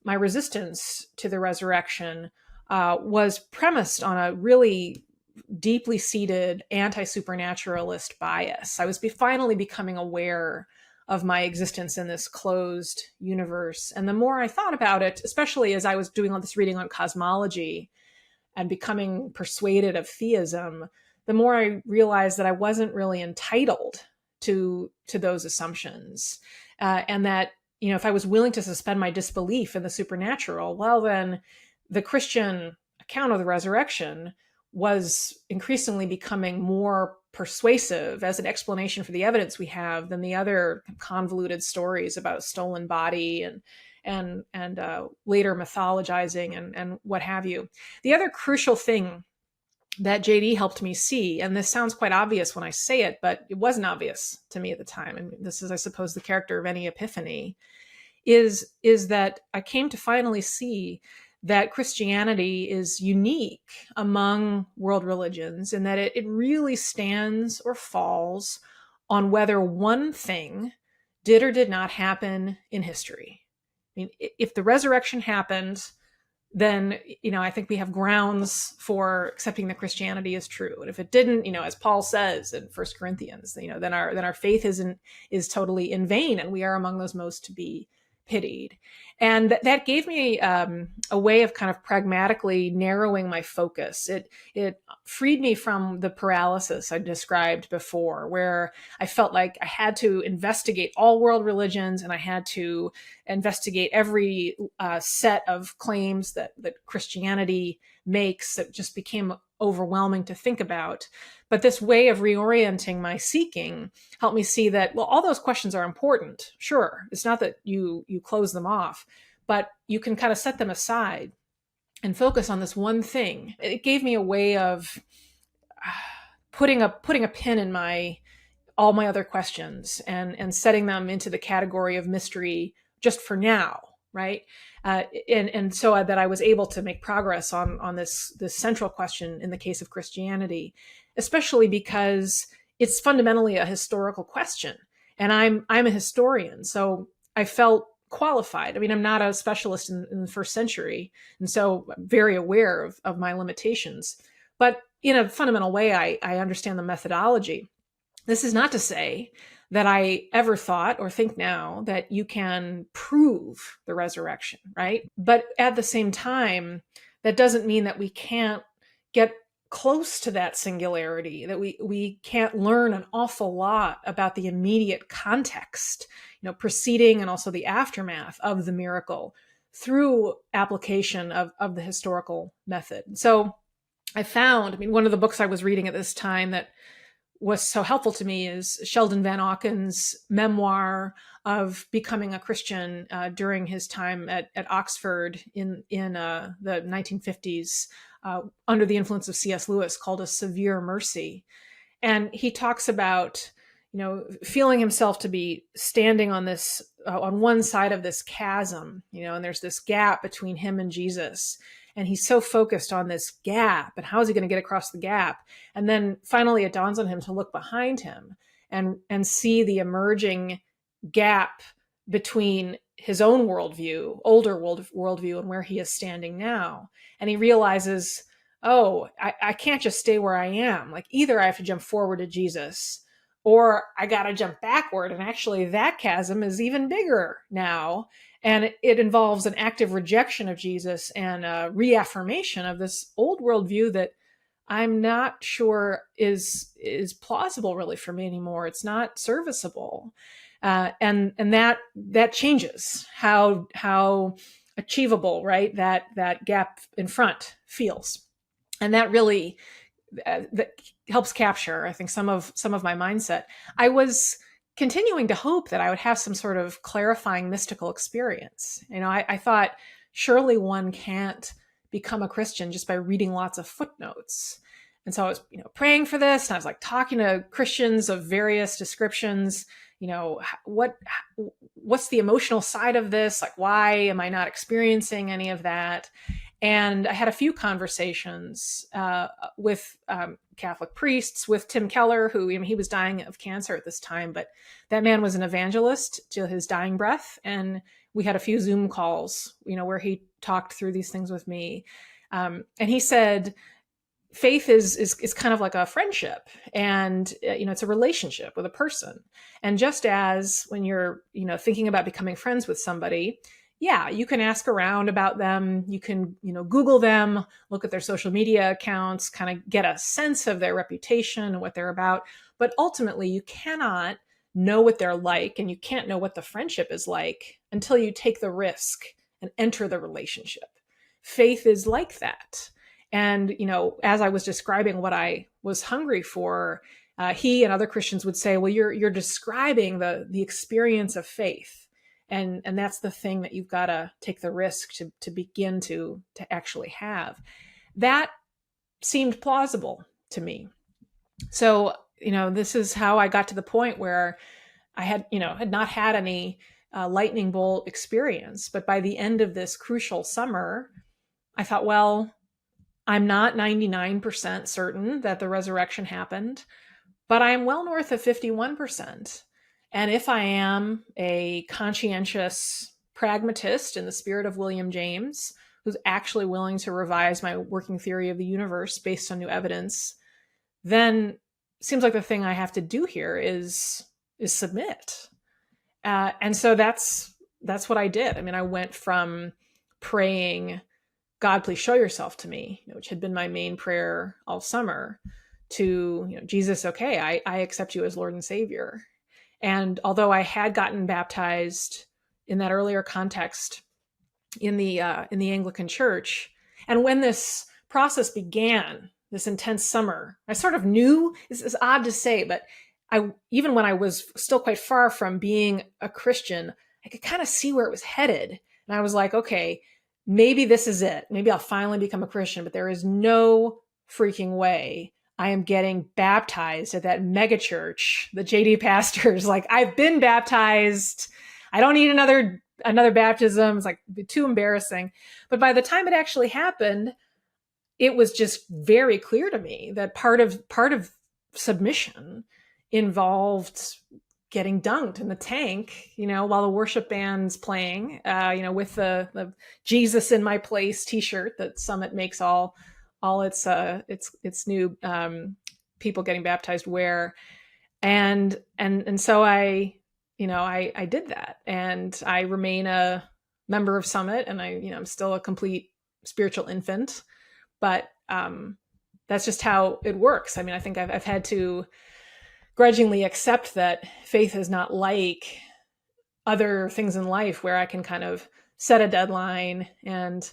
resistance to the resurrection was premised on a really deeply seated anti-supernaturalist bias. I was finally becoming aware of my existence in this closed universe. And the more I thought about it, especially as I was doing all this reading on cosmology and becoming persuaded of theism, the more I realized that I wasn't really entitled to those assumptions, and that if I was willing to suspend my disbelief in the supernatural, well, then the Christian account of the resurrection was increasingly becoming more persuasive as an explanation for the evidence we have than the other convoluted stories about a stolen body and later mythologizing and what have you. The other crucial thing that JD helped me see, and this sounds quite obvious when I say it, but it wasn't obvious to me at the time, and this is, I suppose, the character of any epiphany, is that I came to finally see that Christianity is unique among world religions in that it really stands or falls on whether one thing did or did not happen in history. I mean, if the resurrection happened, then, I think we have grounds for accepting that Christianity is true. And if it didn't, as Paul says in 1 Corinthians, then our faith is totally in vain, and we are among those most to be pitied. And that gave me a way of kind of pragmatically narrowing my focus. It freed me from the paralysis I described before, where I felt like I had to investigate all world religions, and I had to investigate every set of claims that Christianity makes. That just became overwhelming to think about. But this way of reorienting my seeking helped me see that, well, all those questions are important. Sure, it's not that you close them off, but you can kind of set them aside and focus on this one thing. It gave me a way of putting a pin in all my other questions and setting them into the category of mystery just for now, right? And so that I was able to make progress on this central question in the case of Christianity, especially because it's fundamentally a historical question, and I'm a historian, so I felt qualified. I mean, I'm not a specialist in the first century, and so I'm very aware of my limitations. But in a fundamental way, I understand the methodology. This is not to say that I ever thought or think now that you can prove the resurrection, right? But at the same time, that doesn't mean that we can't get close to that singularity, that we can't learn an awful lot about the immediate context, preceding and also the aftermath of the miracle through application of the historical method. So I found, one of the books I was reading at this time that was so helpful to me is Sheldon Van Auken's memoir of becoming a Christian during his time at Oxford in the 1950s under the influence of C.S. Lewis, called A Severe Mercy. And he talks about, feeling himself to be standing on this, on one side of this chasm, and there's this gap between him and Jesus. And he's so focused on this gap and how is he going to get across the gap? And then finally it dawns on him to look behind him and see the emerging gap between his own worldview, older worldview, and where he is standing now. And he realizes, I can't just stay where I am. Like, either I have to jump forward to Jesus, or I got to jump backward. And actually that chasm is even bigger now. And it involves an active rejection of Jesus and a reaffirmation of this old worldview that I'm not sure is plausible really for me anymore. It's not serviceable. And that changes how achievable, right, that gap in front feels. And that really that helps capture, I think, some of my mindset. I was continuing to hope that I would have some sort of clarifying mystical experience. I thought surely one can't become a Christian just by reading lots of footnotes. And so I was, praying for this, and I was like talking to Christians of various descriptions. What's the emotional side of this? Like, why am I not experiencing any of that? And I had a few conversations with Catholic priests, with Tim Keller, who he was dying of cancer at this time, but that man was an evangelist to his dying breath. And we had a few Zoom calls, where he talked through these things with me. And he said, faith is kind of like a friendship, and it's a relationship with a person. And just as when you're thinking about becoming friends with somebody, yeah, you can ask around about them. You can, Google them, look at their social media accounts, kind of get a sense of their reputation and what they're about. But ultimately, you cannot know what they're like, and you can't know what the friendship is like until you take the risk and enter the relationship. Faith is like that. And, as I was describing what I was hungry for, he and other Christians would say, well, you're describing the experience of faith. And that's the thing that you've got to take the risk to begin to actually have. That seemed plausible to me. So, this is how I got to the point where I had not had any lightning bolt experience. But by the end of this crucial summer, I thought, well, I'm not 99% certain that the resurrection happened, but I am well north of 51%. And if I am a conscientious pragmatist in the spirit of William James, who's actually willing to revise my working theory of the universe based on new evidence, then it seems like the thing I have to do here is submit. And so that's what I did. I mean, I went from praying, God, please show yourself to me, which had been my main prayer all summer, to, Jesus, okay, I accept you as Lord and Savior. And although I had gotten baptized in that earlier context in the Anglican Church, and when this process began, this intense summer, I sort of knew, this is odd to say, but even when I was still quite far from being a Christian, I could kind of see where it was headed. And I was like, okay, maybe this is it. Maybe I'll finally become a Christian, but there is no freaking way I am getting baptized at that mega church. The J.D. pastor's like, I've been baptized. I don't need another baptism. It's like too embarrassing. But by the time it actually happened, it was just very clear to me that part of submission involved getting dunked in the tank, while the worship band's playing, with the Jesus in my place t-shirt that Summit makes all its new people getting baptized wear. And so I did that, and I remain a member of Summit, and I'm still a complete spiritual infant, but that's just how it works. I mean, I think I've had to grudgingly accept that faith is not like other things in life where I can kind of set a deadline and,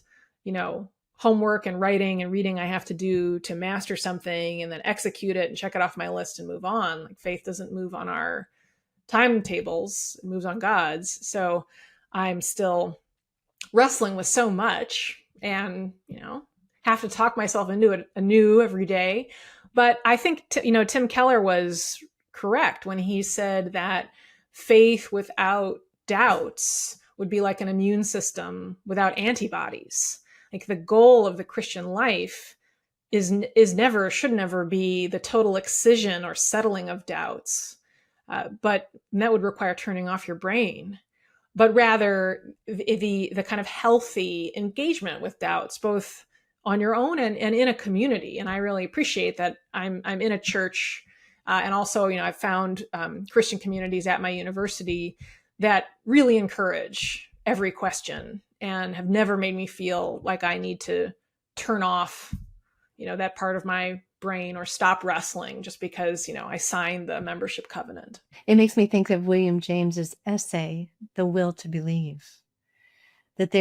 homework and writing and reading I have to do to master something and then execute it and check it off my list and move on. Like, faith doesn't move on our timetables, it moves on God's. So I'm still wrestling with so much and, have to talk myself into it anew every day. But I think, Tim Keller was correct when he said that faith without doubts would be like an immune system without antibodies. Like, the goal of the Christian life should never be the total excision or settling of doubts, but that would require turning off your brain. But rather the kind of healthy engagement with doubts, both on your own and in a community. And I really appreciate that I'm in a church, and also, I've found Christian communities at my university that really encourage every question and have never made me feel like I need to turn off, that part of my brain or stop wrestling just because, I signed the membership covenant. It makes me think of William James's essay, The Will to Believe, that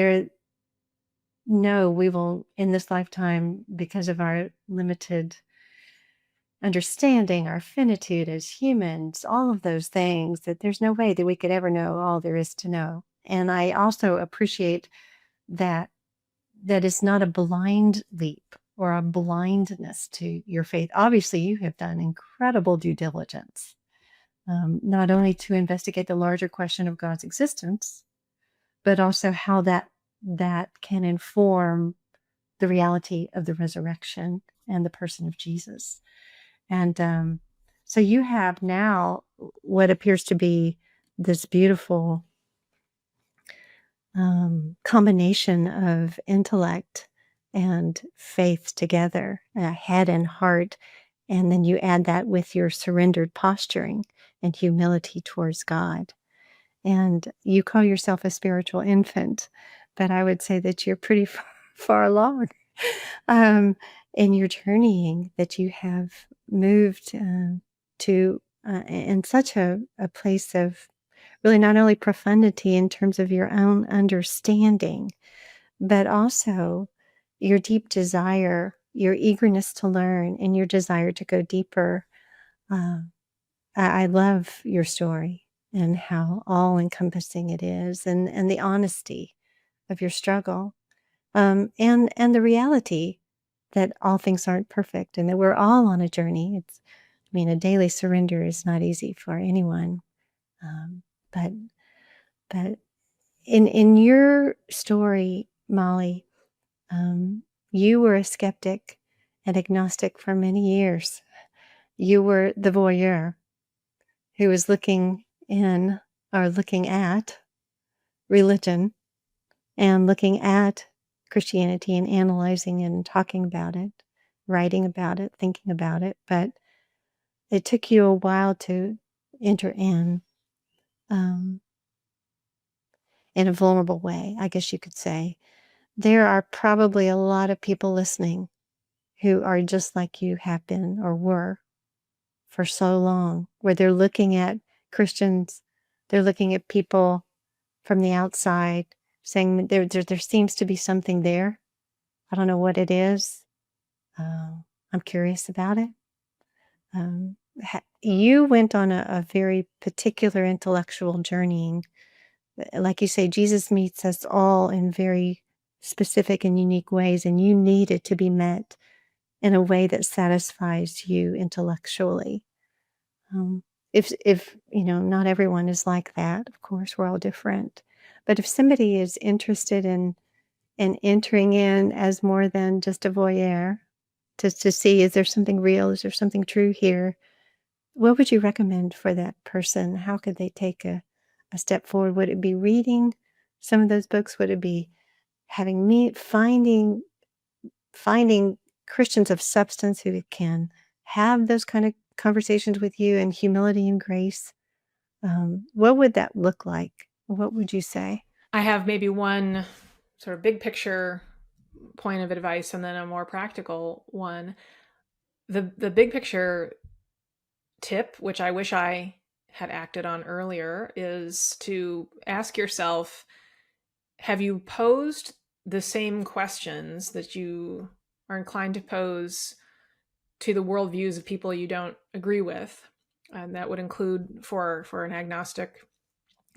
we will, in this lifetime, because of our limited understanding, our finitude as humans, all of those things, that there's no way that we could ever know all there is to know. And I also appreciate that it's not a blind leap or a blindness to your faith. Obviously, you have done incredible due diligence, not only to investigate the larger question of God's existence, but also how that can inform the reality of the resurrection and the person of Jesus. And so you have now what appears to be this beautiful combination of intellect and faith together, head and heart. And then you add that with your surrendered posturing and humility towards God. And you call yourself a spiritual infant, but I would say that you're pretty far along in your journeying, that you have moved to in such a place of really not only profundity in terms of your own understanding, but also your deep desire your eagerness to learn and your desire to go deeper. I love your story and how all-encompassing it is, and the honesty of your struggle, and the reality that all things aren't perfect and that we're all on a journey. A daily surrender is not easy for anyone, um, but but in your story, Molly, you were a skeptic and agnostic for many years. You were the voyeur who was looking in or looking at religion and looking at Christianity and analyzing and talking about it, writing about it, thinking about it. But it took you a while to enter um, in a vulnerable way, I guess you could say. There are probably a lot of people listening who are just like you have been or were for so long, where they're looking at Christians, they're looking at people from the outside, saying there seems to be something there. I don't know what it is. I'm curious about it. You went on a very particular intellectual journeying. Like you say, Jesus meets us all in very specific and unique ways, and you needed to be met in a way that satisfies you intellectually. Um, if not everyone is like that, of course, we're all different. But if somebody is interested in entering in as more than just a voyeur, to see, is there something real? Is there something true here? What would you recommend for that person? How could they take a step forward? Would it be reading some of those books? Would it be having finding Christians of substance who can have those kind of conversations with you in humility and grace? What would that look like? What would you say? I have maybe one sort of big picture point of advice and then a more practical one. The big picture tip, which I wish I had acted on earlier, is to ask yourself, have you posed the same questions that you are inclined to pose to the worldviews of people you don't agree with? And that would include, for an agnostic,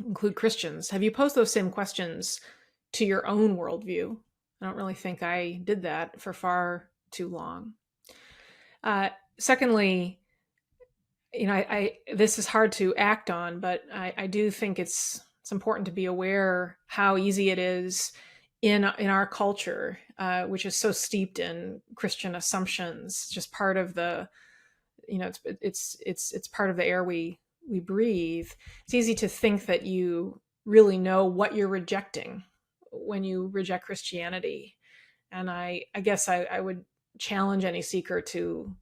include Christians. Have you posed those same questions to your own worldview? I don't really think I did that for far too long. Secondly, I this is hard to act on, but I do think it's important to be aware how easy it is in our culture, which is so steeped in Christian assumptions, just part of the, it's part of the air we breathe. It's easy to think that you really know what you're rejecting when you reject Christianity. And I guess I would challenge any seeker to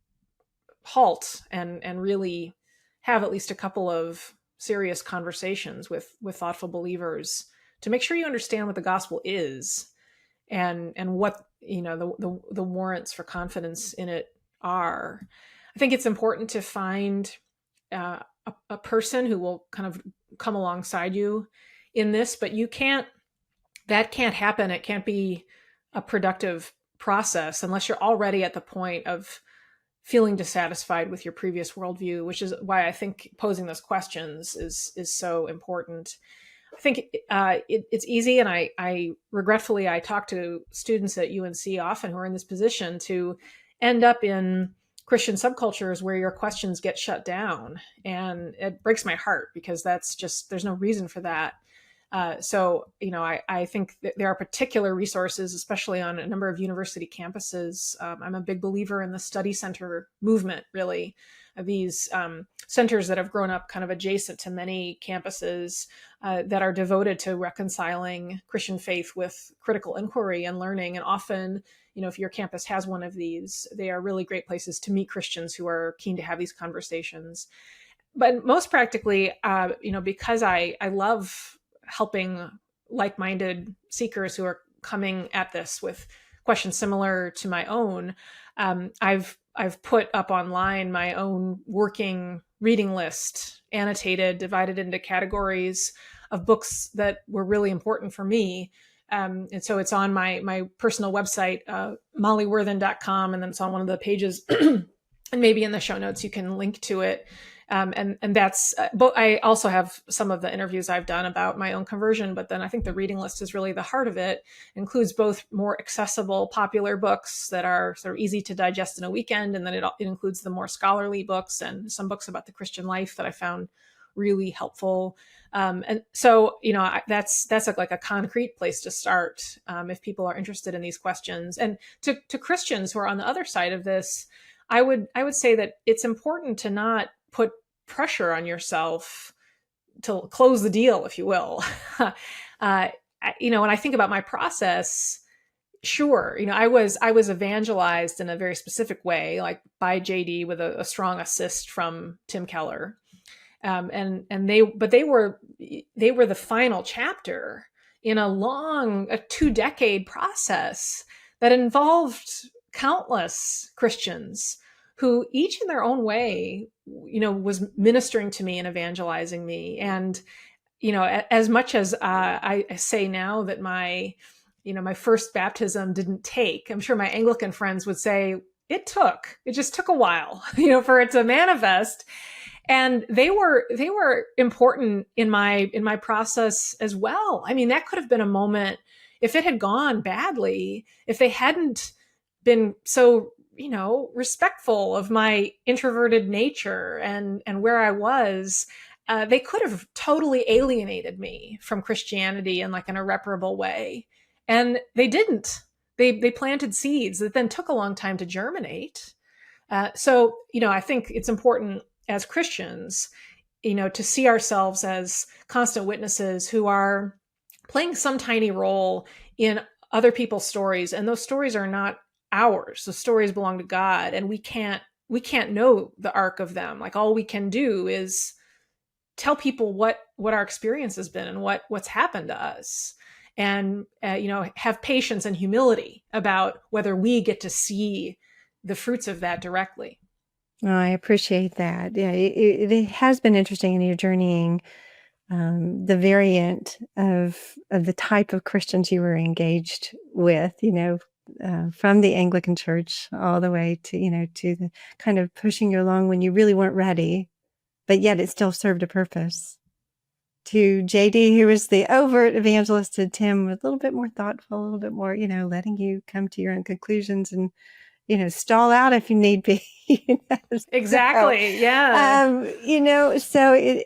halt and really have at least a couple of serious conversations with thoughtful believers to make sure you understand what the gospel is and what the warrants for confidence in it are. I think it's important to find a person who will kind of come alongside you in this, but that can't happen. It can't be a productive process unless you're already at the point of feeling dissatisfied with your previous worldview, which is why I think posing those questions is so important. I think it's easy, and I regretfully I talk to students at UNC often who are in this position to end up in Christian subcultures where your questions get shut down, and it breaks my heart because that's just, there's no reason for that. I think that there are particular resources, especially on a number of university campuses. I'm a big believer in the study center movement, really. These centers that have grown up kind of adjacent to many campuses that are devoted to reconciling Christian faith with critical inquiry and learning. And often, if your campus has one of these, they are really great places to meet Christians who are keen to have these conversations. But most practically, because I love helping like-minded seekers who are coming at this with questions similar to my own, I've put up online my own working reading list, annotated, divided into categories of books that were really important for me And so it's on my personal website, mollyworthen.com, and then it's on one of the pages. And maybe in the show notes you can link to it. And that's, but I also have some of the interviews I've done about my own conversion, but then I think the reading list is really the heart of it. It includes both more accessible, popular books that are sort of easy to digest in a weekend. And then it includes the more scholarly books and some books about the Christian life that I found really helpful. And so, that's like a concrete place to start if people are interested in these questions. And to Christians who are on the other side of this, I would say that it's important to not put pressure on yourself to close the deal, if you will. When I think about my process, sure, I was evangelized in a very specific way, like by J.D. with a strong assist from Tim Keller. And they were the final chapter in a 2-decade process that involved countless Christians who each in their own way, was ministering to me and evangelizing me. And, as much as I say now that my first baptism didn't take, I'm sure my Anglican friends would say it just took a while, for it to manifest. And they were important in my process as well. I mean, that could have been a moment if it had gone badly, if they hadn't been so, respectful of my introverted nature and where I was, they could have totally alienated me from Christianity in like an irreparable way. And they didn't. They planted seeds that then took a long time to germinate. So, I think it's important as Christians, to see ourselves as constant witnesses who are playing some tiny role in other people's stories. And those stories are not ours. The stories belong to God, and we can't know the arc of them. Like, all we can do is tell people what our experience has been and what's happened to us. And, have patience and humility about whether we get to see the fruits of that directly. Oh, I appreciate that. Yeah, it has been interesting in your journeying, the variant of the type of Christians you were engaged with, from the Anglican Church all the way to, to the kind of pushing you along when you really weren't ready, but yet it still served a purpose. To J.D., who was the overt evangelist, to Tim, was a little bit more thoughtful, a little bit more, letting you come to your own conclusions and stall out if you need be. Exactly. Yeah. So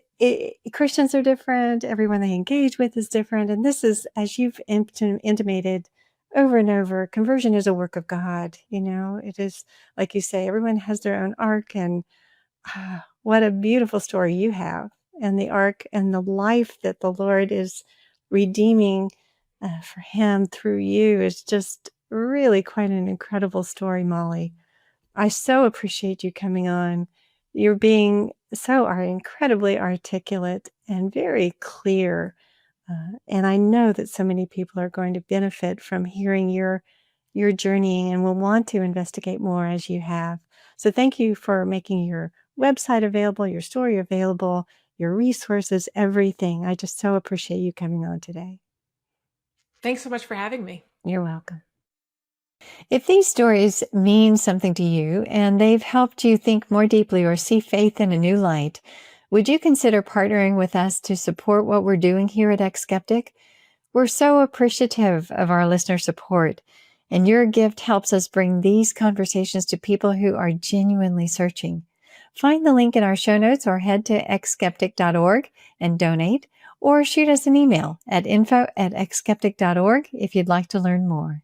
Christians are different. Everyone they engage with is different. And this is, as you've intimated over and over, conversion is a work of God. It is, like you say, everyone has their own arc. And what a beautiful story you have, and the arc and the life that the Lord is redeeming for him through you is just really quite an incredible story, Molly. I so appreciate you coming on. You're being are incredibly articulate and very clear. And I know that so many people are going to benefit from hearing your journeying and will want to investigate more as you have. So thank you for making your website available, your story available, your resources, everything. I just so appreciate you coming on today. Thanks so much for having me. You're welcome. If these stories mean something to you and they've helped you think more deeply or see faith in a new light, would you consider partnering with us to support what we're doing here at eX-skeptic? We're so appreciative of our listener support, and your gift helps us bring these conversations to people who are genuinely searching. Find the link in our show notes or head to eX-skeptic.org and donate, or shoot us an email at info@eX-skeptic.org if you'd like to learn more.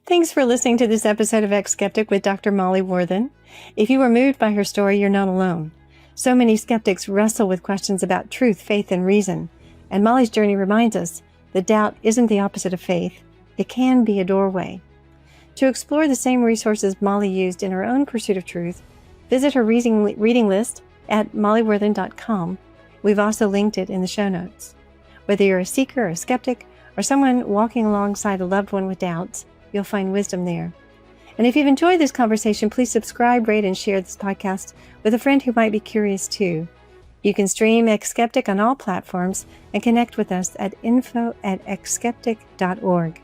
Thanks for listening to this episode of eX-skeptic with Dr. Molly Worthen. If you were moved by her story, you're not alone. So many skeptics wrestle with questions about truth, faith, and reason. And Molly's journey reminds us that doubt isn't the opposite of faith. It can be a doorway. To explore the same resources Molly used in her own pursuit of truth, visit her reading list at mollyworthen.com. We've also linked it in the show notes. Whether you're a seeker, a skeptic, or someone walking alongside a loved one with doubts, you'll find wisdom there. And if you've enjoyed this conversation, please subscribe, rate, and share this podcast with a friend who might be curious too. You can stream eX-skeptic on all platforms and connect with us at info@eX-skeptic.org.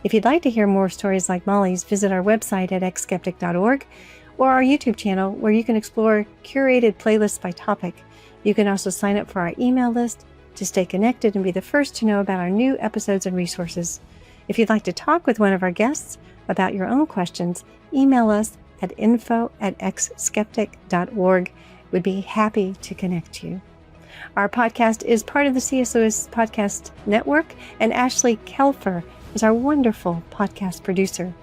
If you'd like to hear more stories like Molly's, visit our website at eX-skeptic.org or our YouTube channel, where you can explore curated playlists by topic. You can also sign up for our email list to stay connected and be the first to know about our new episodes and resources. If you'd like to talk with one of our guests about your own questions, email us at info@eX-skeptic.org. We'd be happy to connect you. Our podcast is part of the C.S. Lewis Podcast Network, and Ashley Kelfer is our wonderful podcast producer.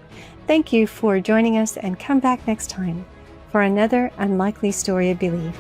Thank you for joining us, and come back next time for another unlikely story of belief.